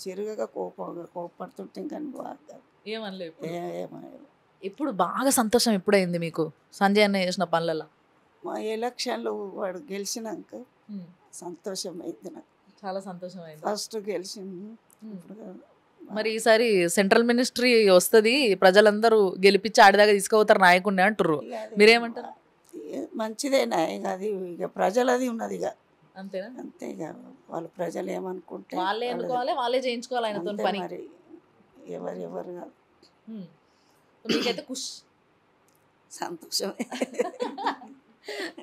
చిరుగగా కోపడుతుంటే కానీ బాగా ఏమనలేదు. ఏమయ్యేది. ఇప్పుడు బాగా సంతోషం ఎప్పుడైంది మీకు సంజయ్ అన్న చేసిన పనులలో? మా ఎలక్షన్లు వాడు గెలిచినాక సంతోషం అయింది నాకు, చాలా సంతోషం అయింది. ఫస్ట్ గెలిచింది. మరి ఈసారి సెంట్రల్ మినిస్ట్రీ వస్తుంది, ప్రజలందరూ గెలిపించి ఆడిదాకా తీసుకుపోతారు నాయకుడిని అంటారు, మీరేమంటారు? మంచిదేనా ఇక అది, ఇక ప్రజలది ఉన్నది ఇక అంతేనా? అంతే ఇక వాళ్ళు ప్రజలు ఏమనుకుంటే వాళ్ళే ఎన్నుకోవాలి, వాళ్ళే చేయించుకోవాలి ఆయనతో పని. మరి ఎవరు కాదు. మీకైతే సంతోషమే.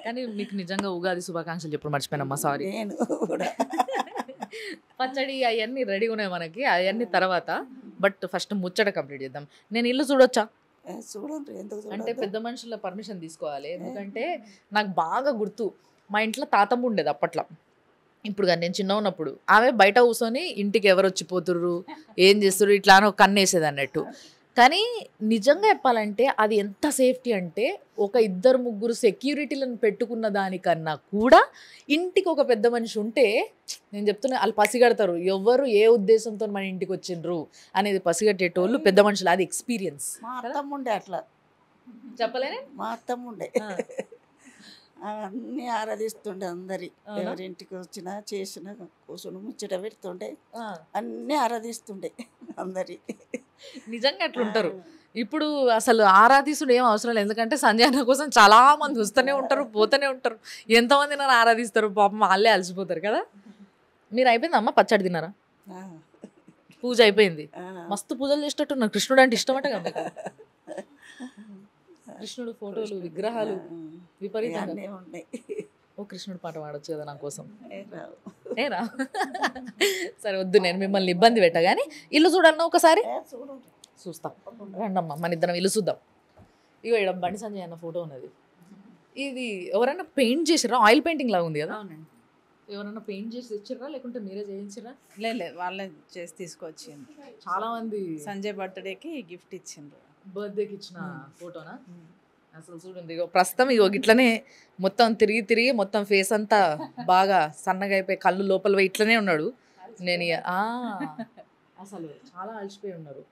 కానీ మీకు నిజంగా ఉగాది శుభాకాంక్షలు చెప్పడం మర్చిపోయినమ్మా, సారీ. నేను కూడా పచ్చడి అవన్నీ రెడీ ఉన్నాయి మనకి, అవన్నీ తర్వాత. బట్ ఫస్ట్ ముచ్చట కంప్లీట్ చేద్దాం. నేను ఇల్లు చూడొచ్చా? చూడండి, ఎందుకు అంటే పెద్ద మనుషుల పర్మిషన్ తీసుకోవాలి, ఎందుకంటే నాకు బాగా గుర్తు మా ఇంట్లో తాతమ్మ ఉండేది అప్పట్లో. ఇప్పుడు కానీ నేను చిన్న ఉన్నప్పుడు ఆమె బయట కూర్చొని ఇంటికి ఎవరు వచ్చిపోతుర్రు, ఏం చేస్తుర్రు ఇట్లా అని ఒక కన్ను వేసేది అన్నట్టు. కానీ నిజంగా చెప్పాలంటే అది ఎంత సేఫ్టీ అంటే, ఒక 2-3 సెక్యూరిటీలను పెట్టుకున్న దానికన్నా కూడా ఇంటికి ఒక పెద్ద మనిషి ఉంటే, నేను చెప్తున్నా వాళ్ళు పసిగడతారు ఎవరు ఏ ఉద్దేశంతో మన ఇంటికి వచ్చిండ్రు అనేది పసిగట్టేటోళ్ళు పెద్ద మనుషులు. అది ఎక్స్పీరియన్స్. మా అత్తమ్మ ఉండే అట్లా, చెప్పలేనే. మా అత్తమ్మ ఉండే అన్నీ ఆరాధిస్తుండే, అందరి ఎవరింటికి వచ్చినా చేసినా కూర్చొని ముచ్చట పెడుతుండే, అన్నీ ఆరాధిస్తుండే అందరి. నిజంగా అట్లుంటారు. ఇప్పుడు అసలు ఆరాధిస్తుడు ఏం అవసరం లేదు, ఎందుకంటే సంజయ్ అన్న కోసం చాలా మంది వస్తూనే ఉంటారు, పోతూనే ఉంటారు. ఎంతమంది నన్ను ఆరాధిస్తారు పాపం, వాళ్ళే అలసిపోతారు కదా. మీరు అయిపోయిందమ్మా పచ్చడి తిన్నారా? పూజ అయిపోయింది, మస్తు పూజలు చేసేటట్టున్నారు. కృష్ణుడు అంటే ఇష్టమట కదా మీకు? కృష్ణుడు ఫోటోలు, విగ్రహాలు విపరీతంగా ఉన్నాయి. ఓ కృష్ణుడు పాట పాడొచ్చు కదా నా కోసం. ఏరా సరే వద్దు, నేను మిమ్మల్ని ఇబ్బంది పెట్టా. కానీ ఇల్లు చూడన్నా ఒకసారి చూస్తాం, రండమ్మా మన ఇద్దరం ఇల్లు చూద్దాం. ఇగో ఇక్కడ బండి సంజయ్ అన్న ఫోటో ఉన్నది. ఇది ఎవరైనా పెయింట్ చేసిరా? ఆయిల్ పెయింటింగ్ లాగా ఉంది కదా. అవునండి. ఎవరైనా పెయింట్ చేసి తెచ్చిర్రా లేకుంటే మీరే చేయించిరా? లేదు, వాళ్ళే చేసి తీసుకొచ్చిండ్రు. చాలా మంది సంజయ్ బర్త్డేకి గిఫ్ట్ ఇచ్చిండ్రు, బర్త్డేకి ఇచ్చిన ఫోటోనా? అసలు చూడండి, ఇగో ప్రస్తుతం ఇగో ఇట్లనే మొత్తం తిరిగి మొత్తం ఫేస్ అంతా బాగా సన్నగా అయిపోయి కళ్ళు లోపల పోయి ఇట్లనే ఉన్నాడు. నేను అసలు చాలా అలసిపోయి ఉన్నారు.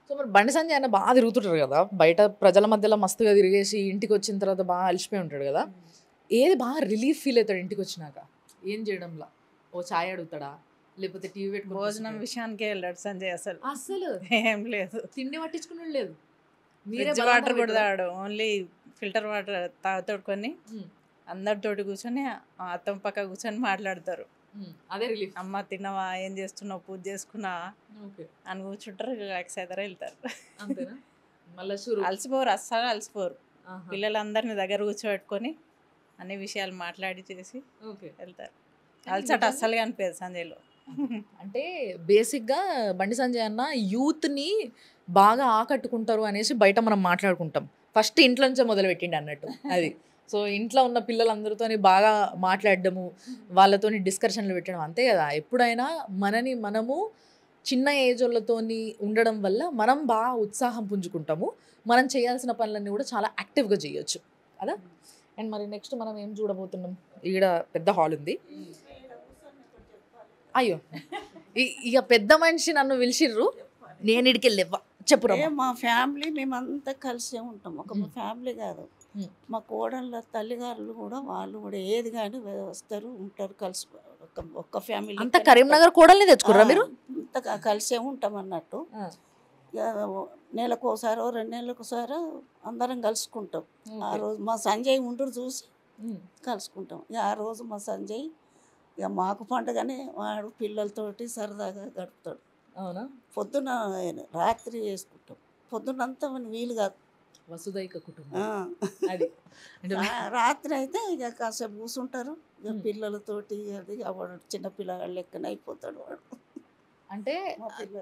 సో మరి బండి సంజయ్ అన్న బాగా తిరుగుతుంటారు కదా బయట, ప్రజల మధ్యలో మస్తుగా తిరిగేసి ఇంటికి వచ్చిన తర్వాత బాగా అలసిపోయి ఉంటాడు కదా. ఏది బాగా రిలీఫ్ ఫీల్ అవుతాడు ఇంటికి వచ్చినాక? ఏం చేయడంలా? ఓ ఛాయ్ అడుగుతాడా, లేకపోతే టీవీ పెట్టుకుని? భోజనం విషయానికే వెళ్ళాడు సంజయ్. అసలు ఏం లేదు, తిండి పట్టించుకుని లేదు. ఫ్రిడ్జ్ వాటర్ కూడా తాగాడు, ఓన్లీ ఫిల్టర్ వాటర్ తాగుతోడుకొని అందరితోటి కూర్చొని అత్తం పక్క కూర్చొని మాట్లాడతారు. అదే రిలీఫ్. అమ్మ తిన్నావా, ఏం చేస్తున్నావు, పూజ చేసుకున్నా అని కూర్చుంటారు, రిలాక్స్ అవుతారు, వెళ్తారు. అంతేనా? మళ్ళీ అలసిపోరు, అస్సలు అలసిపోరు. పిల్లలందరినీ దగ్గర కూర్చోబెట్టుకొని అన్ని విషయాలు మాట్లాడి చేసి వెళ్తారు. అలసట అస్సలు కనిపించదు సంజయ్లో. అంటే బేసిక్గా బండి సంజయ్ అన్న యూత్ని బాగా ఆకట్టుకుంటారు అనేసి బయట మనం మాట్లాడుకుంటాం. ఫస్ట్ ఇంట్లో నుంచే మొదలుపెట్టిండి అన్నట్టు అది. సో ఇంట్లో ఉన్న పిల్లలందరితో బాగా మాట్లాడడము, వాళ్ళతోని డిస్కషన్లు పెట్టడం, అంతే కదా. ఎప్పుడైనా మనము చిన్న ఏజ్ వాళ్ళతోని ఉండడం వల్ల మనం బాగా ఉత్సాహం పుంజుకుంటాము, మనం చేయాల్సిన పనులన్నీ కూడా చాలా యాక్టివ్గా చేయొచ్చు కదా. అండ్ మరి నెక్స్ట్ మనం ఏం చూడబోతున్నాం, ఈడ పెద్ద హాల్ ఉంది. అయ్యో ఇక పెద్ద మనిషి నన్ను పిలిచిర్రు, నేను ఇడికి వెళ్ళివ్వ చెప్పురా. మా ఫ్యామిలీ మేమంతా కలిసే ఉంటాం, ఒక ఫ్యామిలీ కాదు. మా కోడళ్ళ తల్లిగారులు కూడా వాళ్ళు కూడా ఏది కానీ వస్తారు ఉంటారు కలిసి, ఒక్క ఫ్యామిలీ. అంత కరీంనగర్ కోడల్ని తెచ్చుకుర్రా మీరు? అంత కలిసే ఉంటాం అన్నట్టు. నెలకోసారో 2 నెలలకోసారో అందరం కలుసుకుంటాం. ఆ రోజు మా సంజయ్ ఉంటూ చూసి కలుసుకుంటాం. ఇక ఆ రోజు మా సంజయ్ ఇక మాకు పండుగనే వాడు పిల్లలతోటి సరదాగా గడుపుతాడు. అవునా? పొద్దున రాత్రి చేసుకుంటాం, పొద్దునంతా వీలు కాదు. వసుదైక కుటుంబం అది. రాత్రి అయితే ఇక కాసేపు కూర్చుంటారు, ఇక పిల్లలతోటి. అది వాడు చిన్న పిల్లగాడు లెక్కన అయిపోతాడు వాడు. అంటే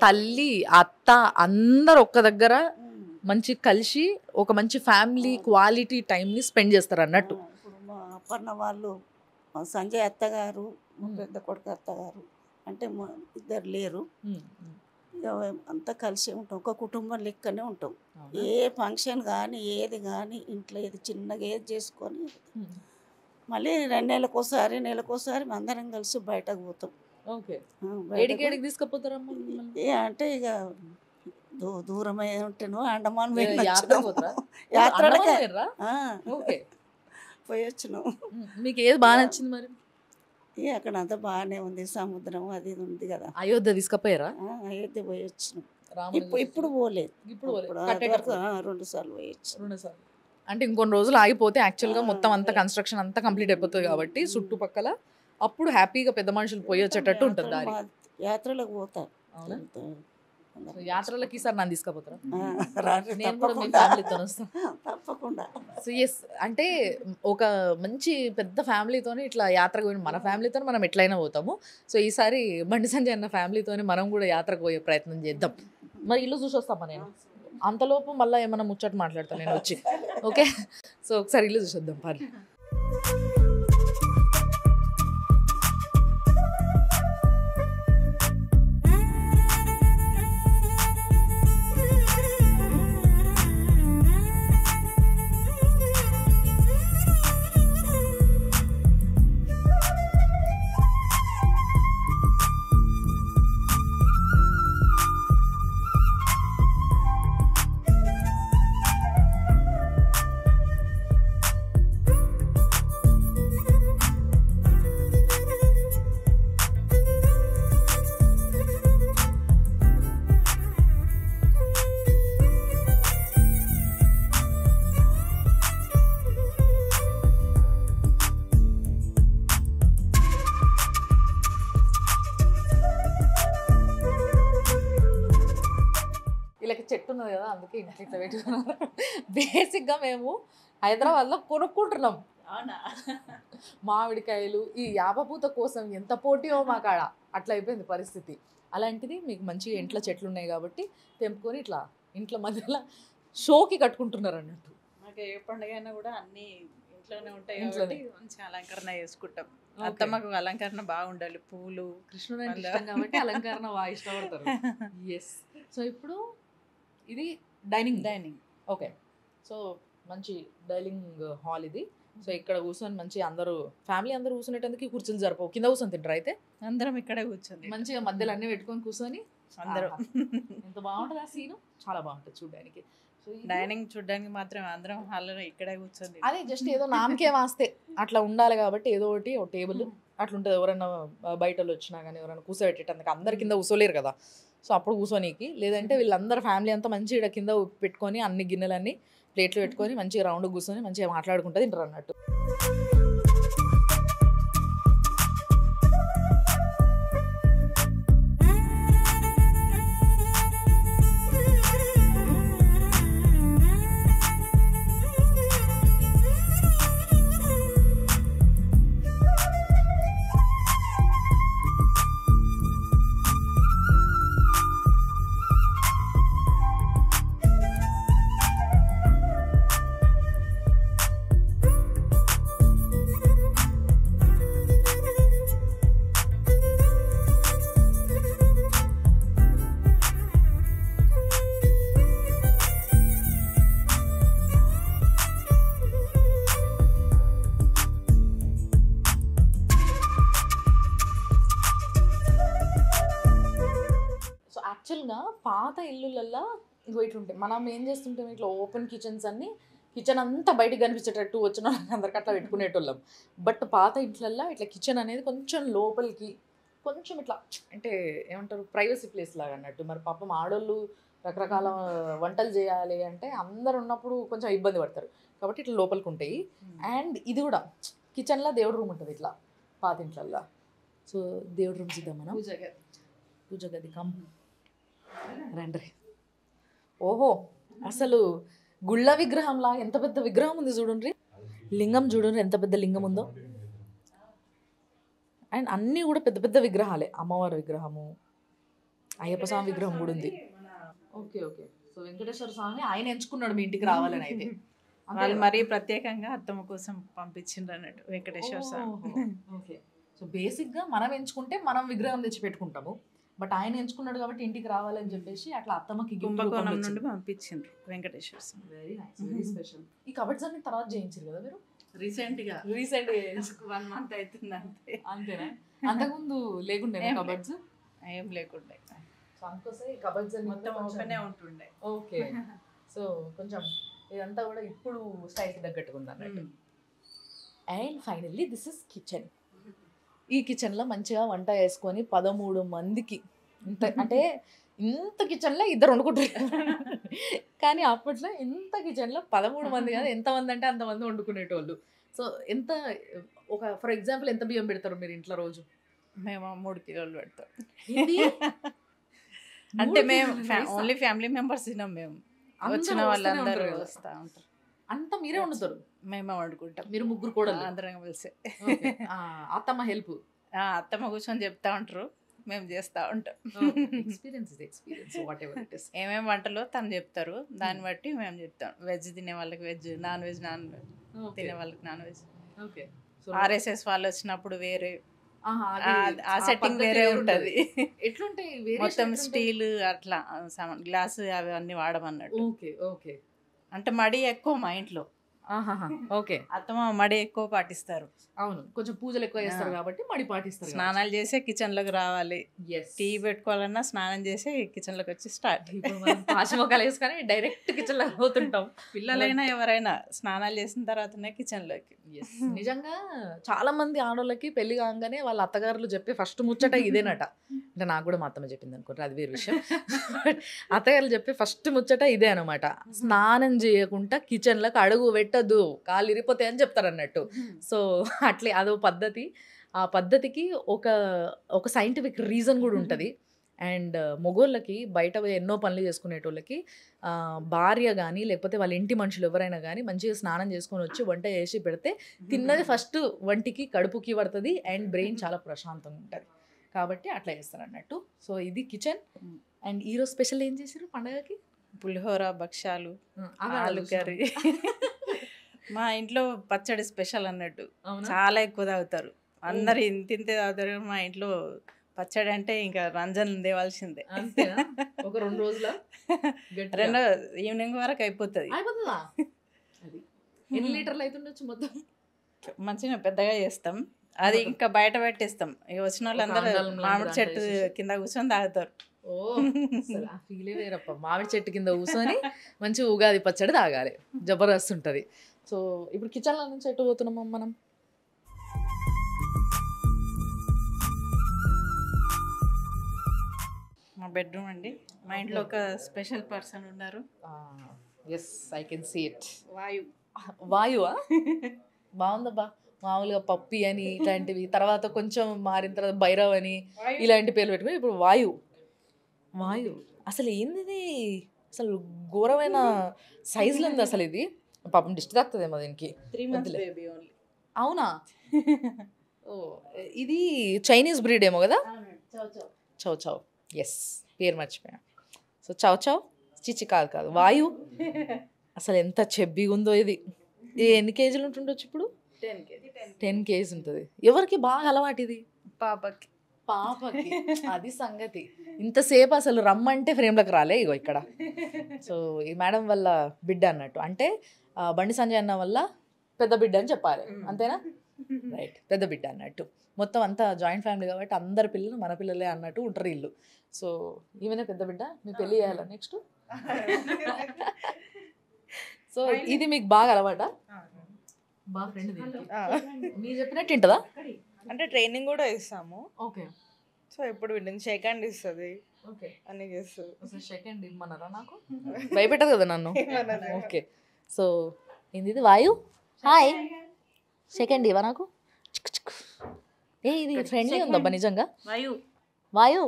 తల్లి అత్త అందరు ఒక్క దగ్గర మంచి కలిసి ఒక మంచి ఫ్యామిలీ క్వాలిటీ టైంని స్పెండ్ చేస్తారు అన్నట్టు. ఇప్పుడు మా అప్పన్న వాళ్ళు, మా సంజయ్ అత్తగారు, మా పెద్ద కొడుకు అత్తగారు అంటే మా ఇద్దరు లేరు. ఇక అంతా కలిసి ఉంటాం, ఒక కుటుంబం లెక్కనే ఉంటాం. ఏ ఫంక్షన్ కానీ ఏది కానీ ఇంట్లో ఏది చిన్నగా ఏది చేసుకొని మళ్ళీ 2 నెలలకోసారి నెలకోసారి అందరం కలిసి బయటకు పోతాం. ఓకే. ఏడికి తీసుకుపోతారమ్మా? అంటే ఇక దూరమై ఉంటేనో అండమాన్ యాత్రలకే పోయి వచ్చినాం. మీకు ఏది బాగా నచ్చింది మరి? అక్కడ అంతా బాగానే ఉంది, సముద్రం అది ఇది ఉంది కదా. అయోధ్య తీసుకుపోయారా? అయోధ్య పోయి వచ్చినాం. ఇప్పుడు పోలేదు, ఇప్పుడు 2 సార్లు పోయి వచ్చినాం. 2 సార్లు అంటే ఇంకొన్ని రోజులు ఆగిపోతే యాక్చువల్గా మొత్తం అంతా కన్స్ట్రక్షన్ అంతా కంప్లీట్ అయిపోతుంది కాబట్టి చుట్టుపక్కల అప్పుడు హ్యాపీగా పెద్ద మనుషులు పోయి వచ్చేటట్టు ఉంటుంది దారి. యాత్రలకు పోతారు. యాత్రలకి ఈసారి నన్ను తీసుకుపోతారా? నేను కూడా మీ తప్పకుండా ఫ్యామిలీతో వస్తాను. తప్పకుండా. సో ఎస్, అంటే ఒక మంచి పెద్ద ఫ్యామిలీతోని ఇట్లా యాత్రకు పోయిన మన ఫ్యామిలీతో మనం ఎట్లయినా పోతాము. సో ఈసారి బండి సంజయ్ అన్న ఫ్యామిలీతోని మనం కూడా యాత్రకు పోయే ప్రయత్నం చేద్దాం. మరి ఇల్లు చూసి వస్తామా? నేను అంతలోపు మళ్ళీ ఏమన్నా ముచ్చట మాట్లాడతాను నేను వచ్చి. ఓకే, సో ఒకసారి ఇల్లు చూసొద్దాం పని. చెట్టు ఉన్నది కదా, అందుకే ఇంట్లో ఇట్లా పెట్టుకున్నాను. బేసిక్గా మేము హైదరాబాద్లో కొనుక్కుంటున్నాం మామిడికాయలు. ఈ యాపపూత కోసం ఎంత పోటీయో మా కాడ, అట్లా అయిపోయింది పరిస్థితి. అలాంటిది మీకు మంచిగా ఇంట్లో చెట్లు ఉన్నాయి కాబట్టి తెంపుకొని ఇట్లా ఇంట్లో మధ్యలో షోకి కట్టుకుంటున్నారు అన్నట్టు. మాకు ఏ పండుగ అయినా కూడా అన్ని ఇంట్లోనే ఉంటాయి కాబట్టి మంచి అలంకరణ చేసుకుంటాం. అత్తమ్మకు అలంకరణ బాగుండాలి, పూలు. కృష్ణుడు అంటే ఇష్టం కాబట్టి అలంకరణ బాగా ఇష్టపడతారు. ఎస్. సో ఇప్పుడు ఇది డైనింగ్. ఓకే, సో మంచి డైనింగ్ హాల్ ఇది. సో ఇక్కడ కూర్చొని మంచి అందరూ ఫ్యామిలీ అందరూ కూర్చునేటందుకు కుర్చీలు జరపవు, కింద కూర్చొని తింటారు. అయితే అందరం ఇక్కడే కూర్చొని మంచిగా మధ్యలో అన్ని పెట్టుకొని కూర్చొని అందరూ ఎంత బాగుంటుంది ఆ సీను, చాలా బాగుంటుంది చూడడానికి. సో డైనింగ్ చూడడానికి మాత్రం అందరం హాల్లో ఇక్కడే కూర్చొని, అదే జస్ట్ ఏదో నామకే వాస్తే అట్లా ఉండాలి కాబట్టి ఏదో ఒకటి ఒక టేబుల్ అట్లా ఉంటుంది. ఎవరైనా బయటలో వచ్చినా కానీ ఎవరైనా కూర్చోబెట్టేటందుకు అందరు కింద కూర్చోలేరు కదా, సో అప్పుడు కూర్చోనీకి. లేదంటే వీళ్ళందరూ ఫ్యామిలీ అంతా మంచిగా ఇక్కడ కింద పెట్టుకొని అన్ని గిన్నెలన్నీ ప్లేట్లు పెట్టుకొని మంచిగా రౌండ్ కూర్చొని మంచిగా మాట్లాడుకుంటూ తింటారు అన్నట్టు. యాక్చువల్గా పాత ఇల్లులల్లో ఇగో ఇట్లా ఉంటాయి. మనం ఏం చేస్తుంటాం, ఇట్లా ఓపెన్ కిచెన్స్ అన్ని, కిచెన్ అంతా బయటకు కనిపించేటట్టు వచ్చిన వాళ్ళకి అందరికి అట్లా పెట్టుకునేటోళ్ళం. బట్ పాత ఇంట్లల్లో ఇట్లా కిచెన్ అనేది కొంచెం లోపలికి, కొంచెం ఇట్లా అంటే ఏమంటారు ప్రైవసీ ప్లేస్ లాగా అన్నట్టు. మరి పాపం ఆడోళ్ళు రకరకాల వంటలు చేయాలి అంటే అందరు ఉన్నప్పుడు కొంచెం ఇబ్బంది పడతారు, కాబట్టి ఇట్లా లోపలికి ఉంటాయి. అండ్ ఇది కూడా కిచెన్లో దేవుడు రూమ్ ఉంటుంది ఇట్లా పాత ఇంట్లల్లో. సో దేవుడు రూమ్స్ ఇద్దాం మనం. పూజ గది కమ్ రండి. ఓహో, అసలు గుళ్ళ విగ్రహంలా ఎంత పెద్ద విగ్రహం ఉంది చూడండి. లింగం చూడండి ఎంత పెద్ద లింగం ఉందో. అండ్ అన్నీ కూడా పెద్ద పెద్ద విగ్రహాలే. అమ్మవారి విగ్రహము, అయ్యప్ప స్వామి విగ్రహం కూడా ఉంది. Okay okay. సో వెంకటేశ్వర స్వామి ఆయన ఎంచుకున్నాడు మీ ఇంటికి రావాలని. అయితే వాళ్ళు మరీ ప్రత్యేకంగా అత్తమ్మ కోసం పంపించిండ్రు అన్నట్టు వెంకటేశ్వర స్వామి. ఓకే. సో బేసిక్గా మనం ఎంచుకుంటే మనం విగ్రహం తెచ్చి పెట్టుకుంటాము, బట్ ఆయన ఎంచుకున్నాడు కాబట్టి ఇంటికి రావాలని చెప్పేసి అట్లా అత్తమ్మకి కుంభకోణం నుండి పంపించిండ్రు Venkateshwara Swami. Very nice, very special. ఈ కబర్డ్స్ అన్ని తర్వాత చేయించారు కదా మీరు? రీసెంట్గా 1 month అవుతుంది అంతే. అంతేనా? అంతకుముందు లేకుండే కబర్డ్స్? ఏం లేకుండే. సో అందుకోసం ఈ కబర్డ్స్ మొత్తం ఓపెనే ఉంటుండే. ఓకే. సో కొంచెం ఇదంతా కూడా ఇప్పుడు స్టైల్కి తగ్గట్టుగా ఉంది అన్నట్టు. And finally this is kitchen. ఈ కిచెన్లో మంచిగా వంట వేసుకొని 13 మందికి, ఇంత అంటే ఇంత కిచెన్లో 2 వండుకుంటారు. కానీ అప్పట్లో ఇంత కిచెన్లో 13 మంది కాదు, ఎంతమంది అంటే అంతమంది వండుకునేటోళ్ళు. సో ఎంత ఒక ఫర్ ఎగ్జాంపుల్ ఎంత బియ్యం పెడతారు మీరు ఇంట్లో రోజు? మేము 3 కిలోలు పెడతాం. ఏంది? అంటే 3 మేము కిలోలు ఓన్లీ ఫ్యామిలీ మెంబర్స్ తినాం. మేము అందరూ వచ్చిన వస్తూనే వాళ్ళందరూ ఉంటారు కదా. వస్తూ ఉంటారు. అంతా మీరే వండుతారు? మేమే వండుకుంటాం. మీరు ముగ్గురు కూడా? అందరం కలిసి. అత్తమ్మ హెల్ప్? అత్తమ్మ కూర్చొని చెప్తా ఉంటారు, మేము చేస్తూ ఉంటాం. ఎక్స్పీరియన్స్ ఇది experience, what ever it is. ఏమేమి వంటలో తను చెప్తారు, దాన్ని బట్టి మేము చెప్తాం. వెజ్ తినే వాళ్ళకి వెజ్, నాన్ వెజ్ తినే వాళ్ళకి నాన్ వెజ్. ఓకే. ఆర్ఎస్ఎస్ వాళ్ళు వచ్చినప్పుడు వేరే ఆ ఆ సెట్టింగ్ పద్ధతి వేరే వేరే ఉంటది. ఎట్లుంటాయి మొత్తం స్టీల్ అట్లా గ్లాస్ అవి అన్ని వాడమన్నాడు. Okay okay. అంటే మడి ఎక్కువ మా ఇంట్లో. ఓకే. అత్తమ్మ మడి ఎక్కువ పాటిస్తారు. అవును, కొంచెం పూజలు ఎక్కువ చేస్తారు కాబట్టి మడి పాటిస్తారు. స్నానాలు చేసే కిచెన్ లోకి రావాలి. Yes. టీ పెట్టుకోవాలన్నా స్నానం చేసి కిచెన్ లోకి వచ్చి స్టార్ట్. ఇప్పుడు మనం పాశమొక్కలు వేసుకొని డైరెక్ట్ కిచెన్ లో పోతుంటాం. పిల్లలైనా ఎవరైనా స్నానాలు చేసిన తర్వాతనే కిచెన్ లోకి. నిజంగా చాలా మంది ఆడోళ్ళకి పెళ్లి కాగానే వాళ్ళ అత్తగారులు చెప్పే ఫస్ట్ ముచ్చట ఇదేనట. అంటే నాకు కూడా మా అత్తమ్మ చెప్పింది అనుకుంటారు, అది వేరే విషయం. అత్తగారులు చెప్పే ఫస్ట్ ముచ్చట ఇదే అనమాట. స్నానం చేయకుండా కిచెన్ లోకి అడుగు పెట్టద్దు, కాళ్ళు ఇరిపోతాయి అని చెప్తారు అన్నట్టు. సో అట్లే అదో పద్ధతి. ఆ పద్ధతికి ఒక సైంటిఫిక్ రీజన్ కూడా ఉంటుంది. అండ్ మొగోళ్ళకి బయట ఎన్నో పనులు చేసుకునేటోళ్ళకి భార్య కానీ లేకపోతే వాళ్ళ ఇంటి మనుషులు ఎవరైనా కానీ మంచిగా స్నానం చేసుకొని వచ్చి వంట చేసి పెడితే తిన్నది ఫస్ట్ వంటికి కడుపుకి పడుతుంది అండ్ బ్రెయిన్ చాలా ప్రశాంతంగా ఉంటుంది. కాబట్టి అట్లా చేస్తారు అన్నట్టు. సో ఇది కిచెన్. అండ్ ఈరోజు స్పెషల్ ఏం చేశారు పండగకి? పులిహోర, భక్షాలు, ఆలు కర్రీ. మా ఇంట్లో పచ్చడి స్పెషల్ అన్నట్టు. చాలా ఎక్కువ తాగుతారు అందరు, ఇంతే తాగుతారు. మా ఇంట్లో పచ్చడి అంటే ఇంకా రంజన్ దేవాల్సిందే. ఒక 2 రోజుల ఈవినింగ్ వరకు అయిపోతుంది. ఎన్ని లీటర్లు అవుతుండొచ్చు మొత్తం? మంచిగా పెద్దగా చేస్తాం. అది ఇంకా బయట పెట్టేస్తాం. వచ్చిన వాళ్ళందరూ మామిడి చెట్టు కింద కూర్చొని తాగుతారు. ఓ ఫీలే వేరప్ప. మామిడి చెట్టు కింద కూర్చొని మంచి ఉగాది పచ్చడి తాగాలి, జబర్దస్త్ ఉంటుంది. సో ఇప్పుడు కిచెన్లో నుంచి ఎటు పోతున్నాం మనం? మా బెడ్రూమ్ అండి. మా ఇంట్లో ఒక స్పెషల్ పర్సన్ ఉన్నారు. Yes, I can see it. వాయువా? బాగుందబ్బా. మామూలుగా పప్పి అని ఇట్లాంటివి, తర్వాత కొంచెం మారిన తర్వాత భైరవ్ అని ఇలాంటి పేర్లు పెట్టుకుని ఇప్పుడు వాయు. అసలు ఏంది, అసలు ఘోరమైన సైజులో ఉంది అసలు. ఇది పాపం డిస్ట్ తాకుతుందేమో దీనికి. 3 months బేబీ ఓన్లీ. అవునా? ఓ, ఇది చైనీస్ బ్రీడ్ ఏమో కదా? చౌ చౌ. ఎస్, పేరు మర్చిపోయా. సో చౌ చౌ చిచి కాదు వాయు. అసలు ఎంత చెబ్బిగా ఉందో ఇది. ఎన్ని కేజీలు ఉంటుండొచ్చు ఇప్పుడు? 10 kgs ఉంటుంది. ఎవరికి బాగా అలవాటు ఇది? పాపకి. అది సంగతి. ఇంతసేపు అసలు రమ్మంటే ఫ్రేమ్లోకి రాలే. ఇగో ఇక్కడ. సో ఈ మేడం వల్ల బిడ్డ అన్నట్టు, అంటే బండి సంజయ్ అన్న వల్ల పెద్ద బిడ్డ అని చెప్పాలి, అంతేనా? రైట్, పెద్ద బిడ్డ అన్నట్టు. మొత్తం అంతా జాయింట్ ఫ్యామిలీ కాబట్టి అందరి పిల్లలు మన పిల్లలే అన్నట్టు ఉంటారు ఇల్లు. సో ఈమెనే పెద్ద బిడ్డ, మీ పెళ్ళి చేయాలా నెక్స్ట్? సో ఇది మీకు బాగా అలవాటా? బాగా ఫ్రెండ్ మీరు చెప్పినట్టు ఉంటుందా? అంటే ట్రైనింగ్ కూడా ఇస్తాము. ఓకే. సో ఎప్పుడు వీళ్ళని షేక్ హ్యాండ్ ఇస్తుంది, ఓకే, అన్నీ చేస్తుంది. అసలు సెకండ్ ఇమ్మన్నారా? నాకు భయపెట్టదు కదా నన్ను. ఓకే. సో ఏంది ఇది? వాయు హాయ్, సెకండ్ ఇవా నాకు. ఏ ఇది ఫ్రెండ్లీ ఉందబ్బా నిజంగా. వాయు వాయు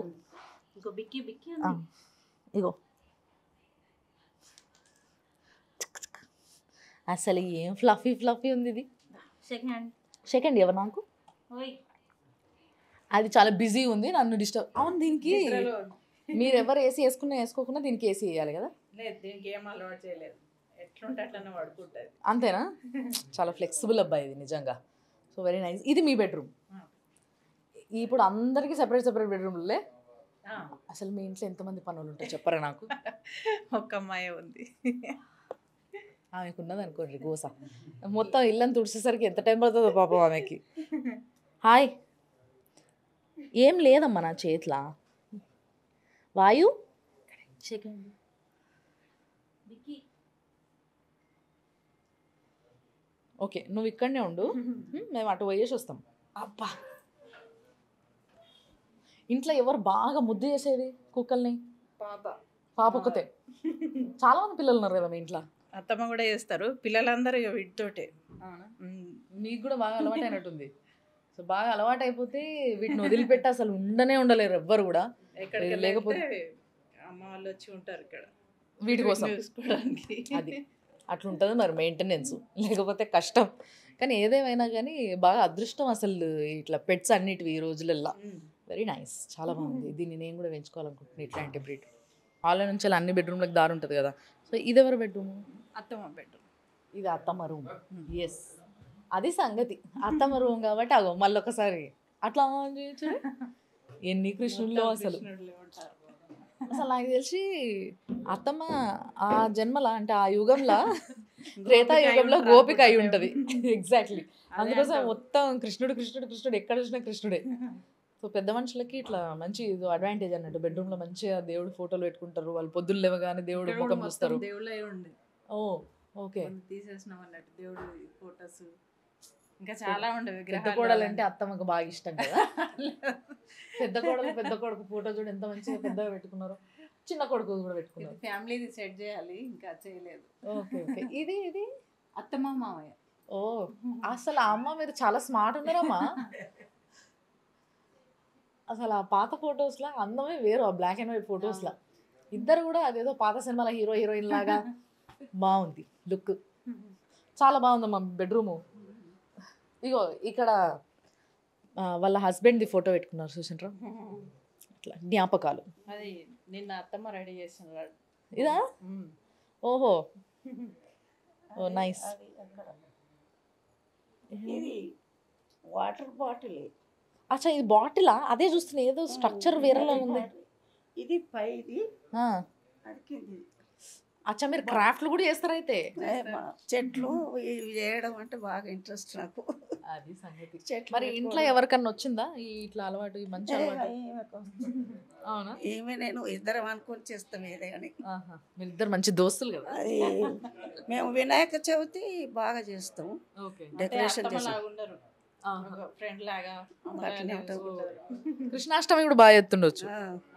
ఇంకో బిక్కి బిక్కి ఇగో అసలు ఏం ఫ్లఫీ ఫ్లఫీ ఉంది ఇది. సెకండ్ సెకండ్ ఇవ్వ నాకు. అది చాలా బిజీ ఉంది, నన్ను డిస్టర్బ్. అవును, దీనికి మీరు ఎవరు ఏసీ వేసుకోకుండా దీనికి ఏసీ వేయాలి కదా? లేదు, దీనికి ఏం అలవాటు చేయలేదు, ఎట్లుంటే అట్లనే పడుకుంటుంది. అంతేనా? చాలా ఫ్లెక్సిబుల్ అబ్బాయి ఇది నిజంగా. So very nice. ఇది మీ బెడ్రూమ్. ఇప్పుడు అందరికీ సెపరేట్ సెపరేట్ బెడ్రూమ్లే. అసలు మీ ఇంట్లో ఎంతమంది పనులు ఉంటాయి చెప్పరా నాకు? ఒక్క అమ్మాయి ఉంది, ఆమెకు ఉన్నది అనుకోండి గోస. మొత్తం ఇల్లని తుడిచేసరికి ఎంత టైం పడుతుందో పాపం ఆమెకి. హాయ్, ఏం లేదమ్మా నా చేతిలో. వాయు సెకండ్ బిక్కి. ఓకే, నువ్వు ఇక్కడనే ఉండు, మేము అటు పోయేసి వస్తాం. అబ్బా, ఇంట్లో ఎవరు బాగా ముద్దు చేసేది కుక్కల్ని? పాప ఒక్కతే. చాలా మంది పిల్లలు ఉన్నారు కదా మీ ఇంట్లో. అత్తమ్మ కూడా చేస్తారు, పిల్లలందరూ ఇక వీటితోటే. మీకు కూడా బాగా అలవాటు అయినట్టుంది. సో బాగా అలవాటు అయిపోతే వీటిని వదిలిపెట్టి అసలు ఉండలేరు ఎవ్వరు కూడా. ఎక్కడికి లేకపోతే అమ్మ వాళ్ళు వచ్చి ఉంటారు ఇక్కడ వీటి కోసం చూసుకోవడానికి. అది అట్లుంటుంది మరి మెయింటెనెన్స్, లేకపోతే కష్టం. కానీ ఏదేమైనా కానీ బాగా అదృష్టం అసలు ఇట్లా పెట్స్ అన్నిటివి ఈ రోజులల్లో. వెరీ నైస్, చాలా బాగుంది. దీన్ని నేను కూడా పెంచుకోవాలనుకుంటున్నాను ఇట్లాంటి బ్రీడ్. వాళ్ళ నుంచి అన్ని బెడ్రూమ్లకు దారి ఉంటుంది కదా. సో ఇది ఎవరు బెడ్రూమ్? అత్తమ్మ బెడ్రూమ్. ఇది అత్తమ్మ రూమ్. ఎస్, అది సంగతి. అత్తమ్మ రూమ్ కాబట్టి అగో మళ్ళీ ఒకసారి అట్లా చేయొచ్చు. ఎన్ని కృష్ణుల్లో అసలు. అసలు నాకు తెలిసి అత్తమ్మ ఆ జన్మలా అంటే ఆ యుగంలో త్రేతాయుగంలో గోపిక అయి ఉంటుంది. ఎగ్జాక్ట్లీ, అందుకోసం మొత్తం కృష్ణుడు కృష్ణుడు కృష్ణుడు, ఎక్కడ చూసినా కృష్ణుడే. సో పెద్ద మనుషులకి ఇట్లా మంచి ఇది అడ్వాంటేజ్ అన్నట్టు. బెడ్రూమ్లో మంచిగా దేవుడు ఫోటోలు పెట్టుకుంటారు, వాళ్ళు పొద్దున్న లేవగానే దేవుడు ముఖం చూస్తారు. దేవుళ్ళే ఉండే. ఓ ఓకే, తీసేసినాం అన్నట్టు దేవుడు ఫోటోస్ ఇంకా చాలా ఉండేవి. పెద్ద కోడలు అంటే అత్తమ్మకు బాగా ఇష్టం కదా. పెద్ద కొడుకు ఫోటో చూడు ఎంత మంచిగా పెద్దగా పెట్టుకున్నారు. చిన్న కొడుకు కూడా పెట్టుకున్నారు. ఫ్యామిలీది సెట్ చేయాలి, ఇంకా చేయలేదు. Okay okay. ఇది ఇది అత్తమ్మ మామయ్య. ఓ అసలు ఆ అమ్మ మీరు చాలా స్మార్ట్ ఉన్నారమ్మా. అసలు ఆ పాత ఫొటోస్లో అందమే వేరు, ఆ బ్లాక్ అండ్ వైట్ ఫొటోస్లో ఇద్దరు కూడా అదేదో పాత సినిమాల హీరో హీరోయిన్ లాగా బాగుంది లుక్. చాలా బాగుందమ్మా బెడ్రూము. ఇగో ఇక్కడ వాళ్ళ హస్బెండ్ది ఫోటో పెట్టుకున్నారు చూసిండ్రా, అట్లా జ్ఞాపకాలు. అది నిన్న అత్తమ్మ రెడీ చేసిన ఇదా? ఓహో, ఓ నైస్. ఇది వాటర్ బాటిల్. అచ్చా ఇది బాటిలా? అదే చూస్తున్నా, ఏదో స్ట్రక్చర్ వేరేలా ఉంది. ఇది పైది, అది కింది. అచ్చా మీరు క్రాఫ్ట్లు కూడా చేస్తారు అయితే? చెట్లు ఇవి చేయడం అంటే బాగా ఇంట్రెస్ట్ నాకు. అది సంగతి. చెట్లు మరి ఇంట్లో ఎవరికన్నా వచ్చిందా ఈ ఇట్లా అలవాటు, ఈ మంచి అలవాటు? అవునా? ఏమే నేను ఇద్దరం అనుకొని చేస్తాం ఏదే అని. మీరిద్దరు మంచి దోస్తులు కదా. అది మేము వినాయక చవితి బాగా చేస్తాం, ఓకే. డెకరేషన్ చేస్తాం. ఫ్రెండ్ లాగా కృష్ణాష్టమి కూడా బాగా ఎత్తుండొచ్చు.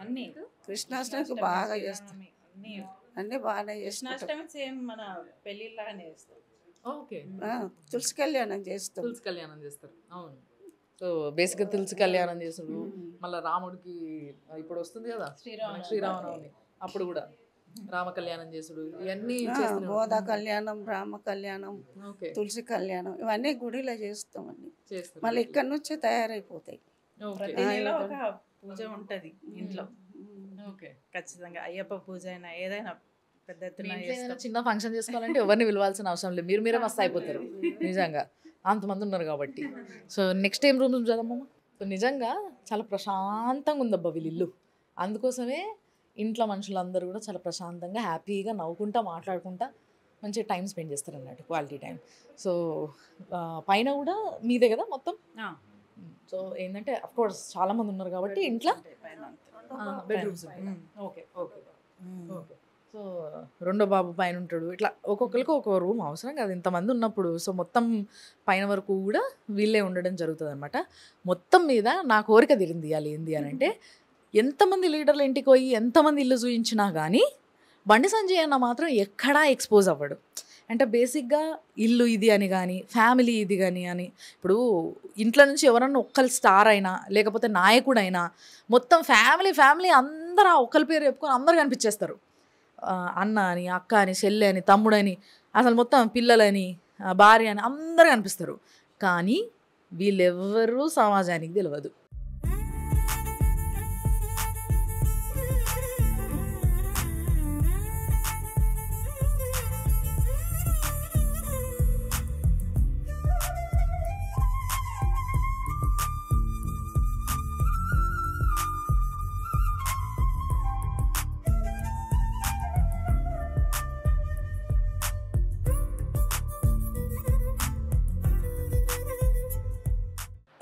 అన్ని కృష్ణాష్టమికి బాగా చేస్తాం, అన్నీ బాగానే చేస్తాం. కృష్ణాష్టమి సేమ్ మన పెళ్ళిళ్ళగానే చేస్తాం. ఓకే. తులసి కళ్యాణం చేస్తాం. తులసి కళ్యాణం చేస్తారు, అవును. సో బేసిక్గా తులసి కళ్యాణం చేస్తారు. మళ్ళీ రాముడికి ఇప్పుడు వస్తుంది కదా శ్రీరామనవమి, అప్పుడు కూడా రామ కళ్యాణం చేసుడు, ఇవన్నీ గోదా కళ్యాణం, రామ కళ్యాణం, తులసి కళ్యాణం, ఇవన్నీ గుడిలో చేస్తాం అన్ని. మళ్ళీ ఇక్కడ నుంచే తయారైపోతాయి. ప్రతి నెల ఒక పూజ ఉంటది ఇంట్లో. ఓకే, ఖచ్చితంగా అయ్యప్ప పూజ అయినా ఏదైనా పెద్ద ఎత్తున చిన్న ఫంక్షన్ చేసుకోవాలంటే ఎవరిని పిలవాల్సిన అవసరం లేదు, మీరే మస్తు అయిపోతారు నిజంగా, అంతమంది ఉన్నారు కాబట్టి. సో నెక్స్ట్ టైం రూమ్ చదవమ్మా. సో నిజంగా చాలా ప్రశాంతంగా ఉందబ్బా వీళ్ళ ఇల్లు. అందుకోసమే ఇంట్లో మనుషులందరూ కూడా చాలా ప్రశాంతంగా హ్యాపీగా నవ్వుకుంటా మాట్లాడుకుంటా మంచిగా టైం స్పెండ్ చేస్తారు అన్నట్టు, క్వాలిటీ టైం. సో పైన కూడా మీదే కదా మొత్తం? సో ఏంటంటే అఫ్కోర్స్ చాలామంది ఉన్నారు కాబట్టి ఇంట్లో bedrooms. Okay okay okay. So రెండో బాబు పైన ఉంటాడు, ఇట్లా ఒక్కొక్కరికి ఒక్కొక్క రూమ్ అవసరం కదా ఇంతమంది ఉన్నప్పుడు. సో మొత్తం పైన వరకు కూడా వీళ్ళే ఉండడం జరుగుతుంది అనమాట. మొత్తం మీద నా కోరిక తీరింది ఇవ్వాలి ఏంది అని అంటే, ఎంతమంది లీడర్లు ఇంటికి పోయి ఎంతమంది ఇల్లు చూయించినా కానీ బండి సంజయ్ అన్న మాత్రం ఎక్కడా ఎక్స్పోజ్ అవ్వడు. అంటే బేసిక్గా ఇల్లు ఇది అని కానీ ఫ్యామిలీ ఇది కానీ అని, ఇప్పుడు ఇంట్లో నుంచి ఎవరన్నా ఒక్కరు స్టార్ అయినా లేకపోతే నాయకుడైనా మొత్తం ఫ్యామిలీ అందరూ ఆ ఒక్కరి పేరు చెప్పుకొని అందరు కనిపించేస్తారు. అన్న అని, అక్క అని, చెల్లె అని, తమ్ముడని, అసలు మొత్తం పిల్లలని, భార్య అని అందరూ కనిపిస్తారు. కానీ వీళ్ళెవ్వరూ సమాజానికి తెలియదు.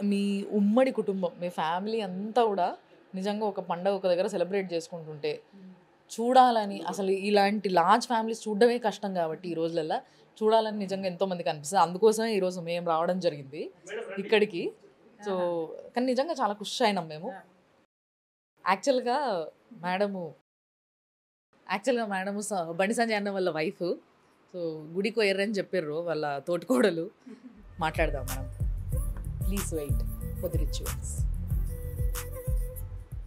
మీ ఉమ్మడి కుటుంబం, మీ ఫ్యామిలీ అంతా కూడా నిజంగా ఒక పండగ ఒక దగ్గర సెలబ్రేట్ చేసుకుంటుంటే చూడాలని, అసలు ఇలాంటి లార్జ్ ఫ్యామిలీస్ చూడడమే కష్టం కాబట్టి ఈ రోజులలో చూడాలని నిజంగా ఎంతోమందికి అనిపిస్తుంది. అందుకోసమే ఈరోజు మేము రావడం జరిగింది ఇక్కడికి. సో కానీ నిజంగా చాలా ఖుషి అయినాం మేము. యాక్చువల్గా మేడము బండి సంజయ్ అన్న వాళ్ళ వైఫ్. సో గుడికి పోయారని చెప్పారు వాళ్ళ తోటికోడలు. మాట్లాడదాం మనం. Please wait for the rituals.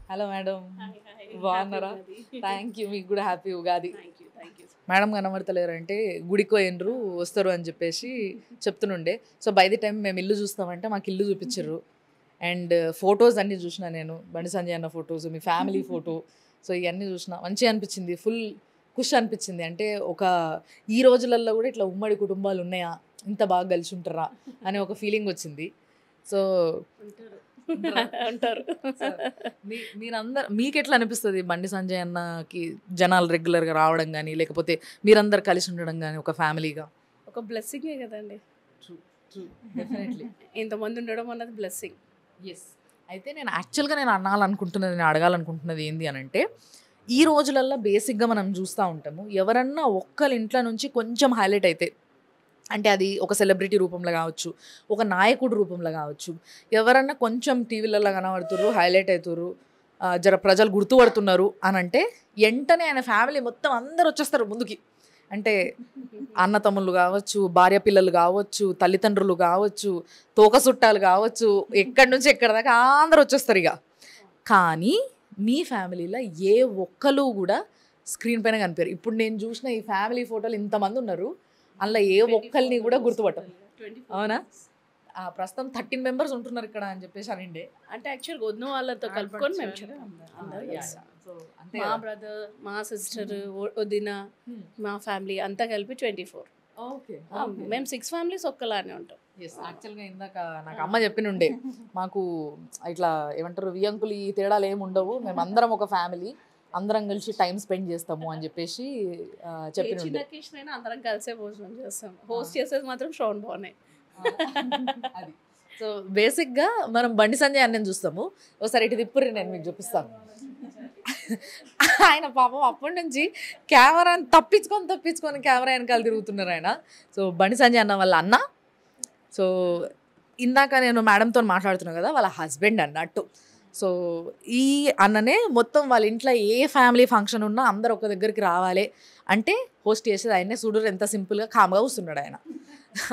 Hello madam, బాగున్నారా? Thank you. మీకు కూడా హ్యాపీ ఉగాది. మేడం కనబడతలేరంటే గుడికి పోయినరు వస్తారు అని చెప్పేసి చెప్తుండే. సో బై ది టైం మేము ఇల్లు చూస్తామంటే మాకు ఇల్లు చూపించారు. అండ్ ఫొటోస్ అన్నీ చూసిన నేను, బండి సంజయ్ అన్న ఫొటోస్, మీ ఫ్యామిలీ ఫోటో. సో ఇవన్నీ చూసిన మంచిగా అనిపించింది, ఫుల్ ఖుషి అనిపించింది. అంటే ఒక ఈ రోజులలో కూడా ఇట్లా ఉమ్మడి కుటుంబాలు ఉన్నాయా, ఇంత బాగా కలిసి ఉంటారా అనే ఒక ఫీలింగ్ వచ్చింది. సో అంటారు. మీరందరు మీకు ఎట్లా అనిపిస్తుంది బండి సంజయ్ అన్నకి జనాలు రెగ్యులర్గా రావడం కానీ లేకపోతే మీరందరు కలిసి ఉండడం కానీ ఒక ఫ్యామిలీగా? ఒక బ్లెస్సింగే కదండి. డెఫినెట్లీ ఇంతమంది ఉండడం అన్నది బ్లెస్సింగ్. ఎస్. అయితే నేను అనాలనుకుంటున్నది, నేను అడగాలనుకుంటున్నది ఏంది అని అంటే, ఈ రోజులల్లో బేసిక్గా మనం చూస్తూ ఉంటాము, ఎవరన్నా ఒక్కరి ఇంట్లో నుంచి కొంచెం హైలైట్ అయితే, అంటే అది ఒక సెలబ్రిటీ రూపంలో కావచ్చు, ఒక నాయకుడు రూపంలో కావచ్చు, ఎవరన్నా కొంచెం టీవీలలో కనబడుతుర్రు, హైలైట్ అవుతుర్రు, జర ప్రజలు గుర్తుపడుతున్నారు అని అంటే వెంటనే ఆయన ఫ్యామిలీ మొత్తం అందరు వచ్చేస్తారు ముందుకి. అంటే అన్న తమ్ముళ్ళు కావచ్చు, భార్య పిల్లలు కావచ్చు, తల్లిదండ్రులు కావచ్చు, తోక చుట్టాలు కావచ్చు, ఎక్కడి నుంచి ఎక్కడి దాకా అందరు వచ్చేస్తారు ఇక. కానీ మీ ఫ్యామిలీలో ఏ ఒక్కరు కూడా స్క్రీన్ పైన కనిపారు. ఇప్పుడు నేను చూసిన ఈ ఫ్యామిలీ ఫోటోలు ఇంతమంది ఉన్నారు, అందులో ఏ ఒక్కరిని కూడా గుర్తుపట్టం. అవునా? ప్రస్తుతం 13 మెంబర్స్ ఉంటున్నారు ఇక్కడ అని చెప్పేసి అనండి. అంటే యాక్చువల్గా వదిన వాళ్ళతో కలుపుకొని మేము మా బ్రదర్, మా సిస్టర్, వదిన, మా ఫ్యామిలీ అంతా కలిపి 24. మేము 6 ఫ్యామిలీస్ ఒక్కలానే ఉంటాం. యాక్చువల్గా ఇందాక నాకు అమ్మ చెప్పినుండే, మాకు ఇట్లా ఏమంటారు వియంకులు ఈ తేడాలు ఏమి ఉండవు, మేము అందరం ఒక ఫ్యామిలీ, అందరం కలిసి టైం స్పెండ్ చేస్తాము అని చెప్పేసి చెప్పిన. అందరం కలిసే భోజనం చేస్తాం. హోస్ట్ చేసేది మాత్రం శ్రవణ్ బాగున్నాయి. అది. సో బేసిక్గా మనం బండి సంజయ్ అన్నని చూస్తాము. ఒకసారి ఇటు తిప్పురి, నేను మీకు చూపిస్తాను. ఆయన పాపం అప్పటి నుంచి కెమెరాని తప్పించుకొని కెమెరా వెనకాల తిరుగుతున్నారు ఆయన. సో బండి సంజయ్ అన్న వాళ్ళ అన్న. సో ఇందాక నేను మేడంతో మాట్లాడుతున్నాను కదా, వాళ్ళ హస్బెండ్ అన్నట్టు. సో ఈ అన్ననే మొత్తం వాళ్ళ ఇంట్లో ఏ ఫ్యామిలీ ఫంక్షన్ ఉన్నా అందరు ఒక దగ్గరికి రావాలి అంటే హోస్ట్ చేసేది ఆయనే. చూడరు ఎంత సింపుల్గా కామ్గా కూర్చున్నాడు ఆయన.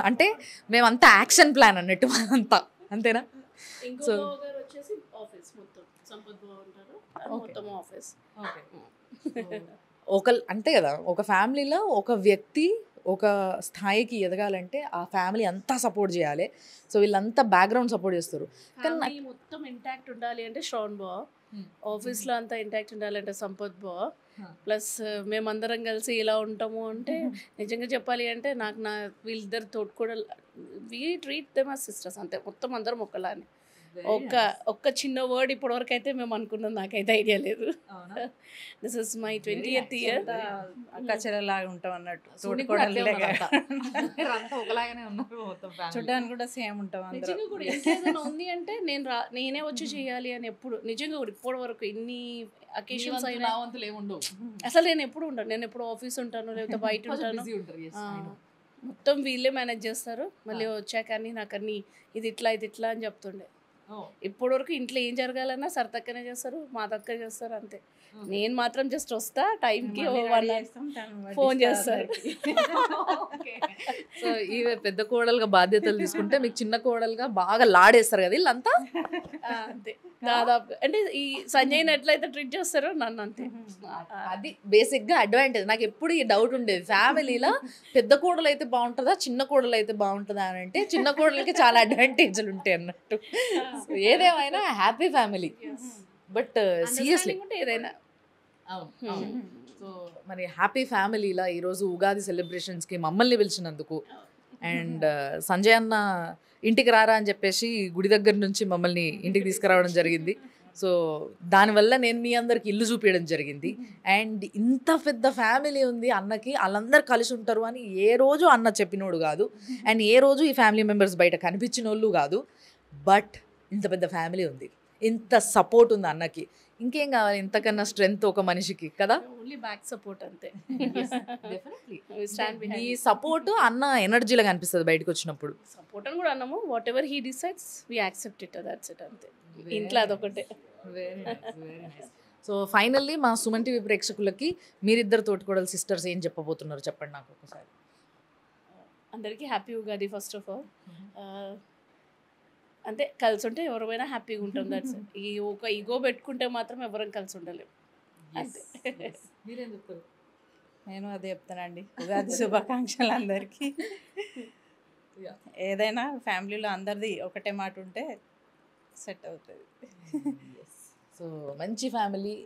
అంటే మేమంతా యాక్షన్ ప్లాన్ అన్నట్టు అంతా, అంతేనా? సో అంతే కదా, ఒక ఫ్యామిలీలో ఒక వ్యక్తి ఒక స్థాయికి ఎదగాలంటే ఆ ఫ్యామిలీ అంతా సపోర్ట్ చేయాలి. సో వీళ్ళంతా బ్యాక్గ్రౌండ్ సపోర్ట్ చేస్తారు. కానీ మొత్తం ఇంటాక్ట్ ఉండాలి అంటే శ్రవణ్ బా, ఆఫీస్లో అంతా ఇంటాక్ట్ ఉండాలంటే సంపత్ బా, ప్లస్ మేమందరం కలిసి ఇలా ఉంటాము అంటే నిజంగా చెప్పాలి అంటే నా వీళ్ళిద్దరు తోటి కూడా we treat them as sisters. అంతే, మొత్తం అందరం ఒకలానే. ఒక్క చిన్న వర్డ్ ఇప్పటివరకు అయితే మేము అనుకున్నాం, నాకైతే ఐడియా లేదు. This is my 20th year. అక్క చెల్లెలాగా ఉంటాం అన్నట్టు, చూడడానికి కూడా అట్లే ఉన్నారంతా. మీరంతా ఒకలాగానే ఉన్నారు మొత్తం family. చూడడానికి కూడా సేమ్ ఉంటాం అందరం. నిజంగా కూడా ఇంకేదైనా ఉంది అంటే నేనే వచ్చి చేయాలి అని ఎప్పుడు, నిజంగా కూడా ఇప్పటి వరకు ఎన్ని మీ అకేషన్స్ వంతు, అయినా నా వంతులు ఏముండవు. అసలు నేను ఎప్పుడు ఉండను. నేను ఎప్పుడు ఆఫీస్ ఉంటాను, లేకపోతే బయట కొంచెం ఉంటాను. busy ఉంటారు, yes, I know. మొత్తం వీళ్ళే మేనేజ్ చేస్తారు. మళ్ళీ వచ్చాక అన్ని నాకు అన్ని ఇది ఇట్లా అని చెప్తుండే. Oh. ఇప్పటి వరకు ఇంట్లో ఏం జరగాలన్నా సర్ తక్కనే చేస్తారు, మా తక్క చేస్తారు అంతే. Okay. నేను మాత్రం జస్ట్ వస్తా టైంకి మళ్ళీ 1 ready hour చేస్తాం, తను ఫోన్ వడ్డిస్తారు చేస్తారు. Okay. సో ఈమె పెద్ద కోడలుగా బాధ్యతలు తీసుకుంటే మీకు చిన్న కోడలుగా బాగా లాడేస్తారు కదా వీళ్ళంతా. అంతే దాదాపు. అంటే ఈ సంజయ్ని ఎట్లయితే ట్రీట్ చేస్తారో నన్ను అంతే. అది బేసిక్ గా అడ్వాంటేజ్. నాకు ఎప్పుడు ఈ డౌట్ ఉండేది, ఫ్యామిలీలో పెద్ద కోడలు అయితే బాగుంటుందా చిన్న కోడలు అయితే బాగుంటుందా అని. అంటే చిన్న కోడలకి చాలా అడ్వాంటేజ్లు ఉంటాయి అన్నట్టు. So, ఏదేమైనా happy family. But seriously Understanding ఉంటే ఏదైనా. సో మరి హ్యాపీ ఫ్యామిలీలా ఈరోజు ఉగాది సెలబ్రేషన్స్కి మమ్మల్ని పిలిచినందుకు, అండ్ సంజయ్ అన్న ఇంటికి రారా అని చెప్పేసి గుడి దగ్గర నుంచి మమ్మల్ని ఇంటికి తీసుకురావడం జరిగింది. సో దానివల్ల నేను మీ అందరికి ఇల్లు చూపించడం జరిగింది. అండ్ ఇంత పెద్ద ఫ్యామిలీ ఉంది అన్నకి, వాళ్ళందరూ కలిసి ఉంటారు అని ఏ రోజు అన్న చెప్పినోడు కాదు, అండ్ ఏ రోజు ఈ ఫ్యామిలీ మెంబర్స్ బయట కనిపించిన వాళ్ళు కాదు. బట్ ఇంత పెద్ద ఫ్యామిలీ ఉంది, ఇంత సపోర్ట్ ఉంది అన్నకి. ఇంకేం కావాలి ఇంతకన్నా స్ట్రెంగ్త్ ఒక మనిషికి కదా. ఓన్లీ బ్యాక్ సపోర్ట్ అంతే. ఈ సపోర్ట్ అన్న ఎనర్జీలో కనిపిస్తుంది బయటకు వచ్చినప్పుడు. సపోర్ట్ అని కూడా అన్నాము. Whatever he decides we accept it, that's it అంతే. ఇంట్లో అదొకటే. సో ఫైనల్లీ మా సుమన్ టీవీ ప్రేక్షకులకి మీరిద్దరు తోటికోడలు సిస్టర్స్ ఏం చెప్పబోతున్నారు చెప్పండి నాకు ఒకసారి. అందరికీ happy Ugadi first of all. అంతే, కలిసి ఉంటే ఎవరైనా హ్యాపీగా ఉంటాం. దట్స్ ఈ ఒక ఈగో పెట్టుకుంటే మాత్రం ఎవరం కలిసి ఉండలేము అంతే. మీరేం చెప్తారు? నేను అదే చెప్తానండి, ఉగాది శుభాకాంక్షలు అందరికీ. ఏదైనా ఫ్యామిలీలో అందరిది ఒకటే మాట ఉంటే సెట్ అవుతుంది. సో మంచి ఫ్యామిలీ,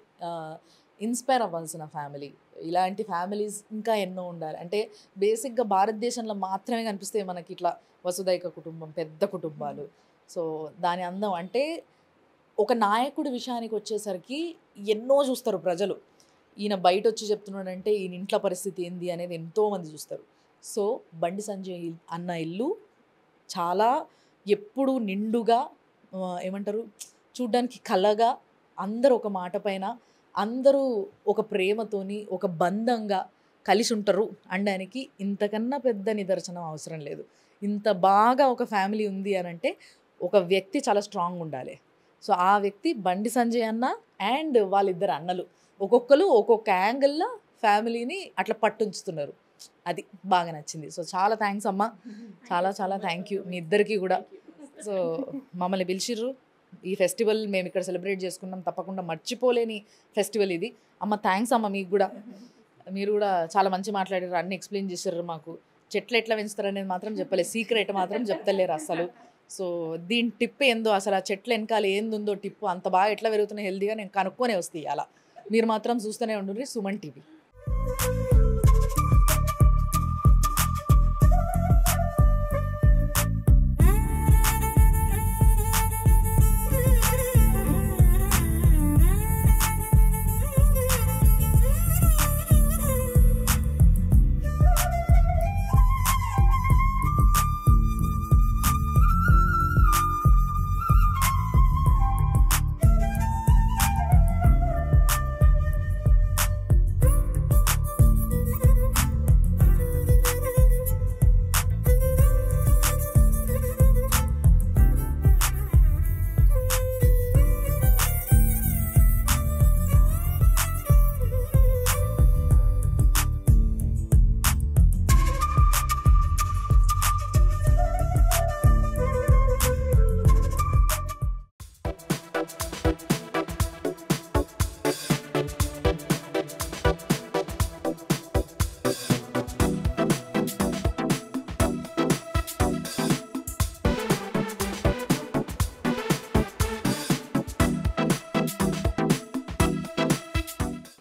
ఇన్స్పైర్ అవ్వాల్సిన ఫ్యామిలీ. ఇలాంటి ఫ్యామిలీస్ ఇంకా ఎన్నో ఉండాలి. అంటే బేసిక్గా భారతదేశంలో మాత్రమే కనిపిస్తాయి మనకి ఇట్లా వసుదైక కుటుంబం, పెద్ద కుటుంబాలు. సో దాని అందం అంటే ఒక నాయకుడి విషయానికి వచ్చేసరికి ఎన్నో చూస్తారు ప్రజలు. ఈయన బయట వచ్చి చెప్తున్నాడంటే ఈయన ఇంట్లో పరిస్థితి ఏంది అనేది ఎంతోమంది చూస్తారు. సో బండి సంజయ్ అన్న ఇల్లు చాలా ఎప్పుడు నిండుగా, ఏమంటారు, చూడ్డానికి కలగా, అందరూ ఒక మాట పైన, అందరూ ఒక ప్రేమతోని ఒక బంధంగా కలిసి ఉంటారు అనడానికి ఇంతకన్నా పెద్ద నిదర్శనం అవసరం లేదు. ఇంత బాగా ఒక ఫ్యామిలీ ఉంది అని అంటే ఒక వ్యక్తి చాలా స్ట్రాంగ్ ఉండాలి. సో ఆ వ్యక్తి బండి సంజయ్ అన్న అండ్ వాళ్ళిద్దరు అన్నలు ఒక్కొక్కరు ఒక్కొక్క యాంగిల్లో ఫ్యామిలీని అట్లా పట్టుంచుతున్నారు. అది బాగా నచ్చింది. సో చాలా థ్యాంక్స్ అమ్మ, చాలా చాలా థ్యాంక్ యూ మీ ఇద్దరికి కూడా. సో మమ్మల్ని పిలిచిర్రు, ఈ ఫెస్టివల్ మేము ఇక్కడ సెలబ్రేట్ చేసుకున్నాం, తప్పకుండా మర్చిపోలేని ఫెస్టివల్ ఇది. అమ్మ థ్యాంక్స్ అమ్మ, మీకు కూడా, మీరు కూడా చాలా మంచి మాట్లాడారు, అన్ని ఎక్స్ప్లెయిన్ చేశారు మాకు. చెట్లు ఎట్లా పెంచుతారు అనేది మాత్రం చెప్పలేదు, సీక్రెట్ మాత్రం చెప్తలేరు అసలు. సో దీని టిప్ ఏందో, అసలు ఆ చెట్లు వెనకాల ఏందుందో టిప్పు, అంత బాగా ఎట్లా పెరుగుతున్నాయి హెల్తీగా నేను కనుక్కొనే వస్తాయి. అలా మీరు మాత్రం చూస్తూనే ఉండండి సుమన్ టీవీ.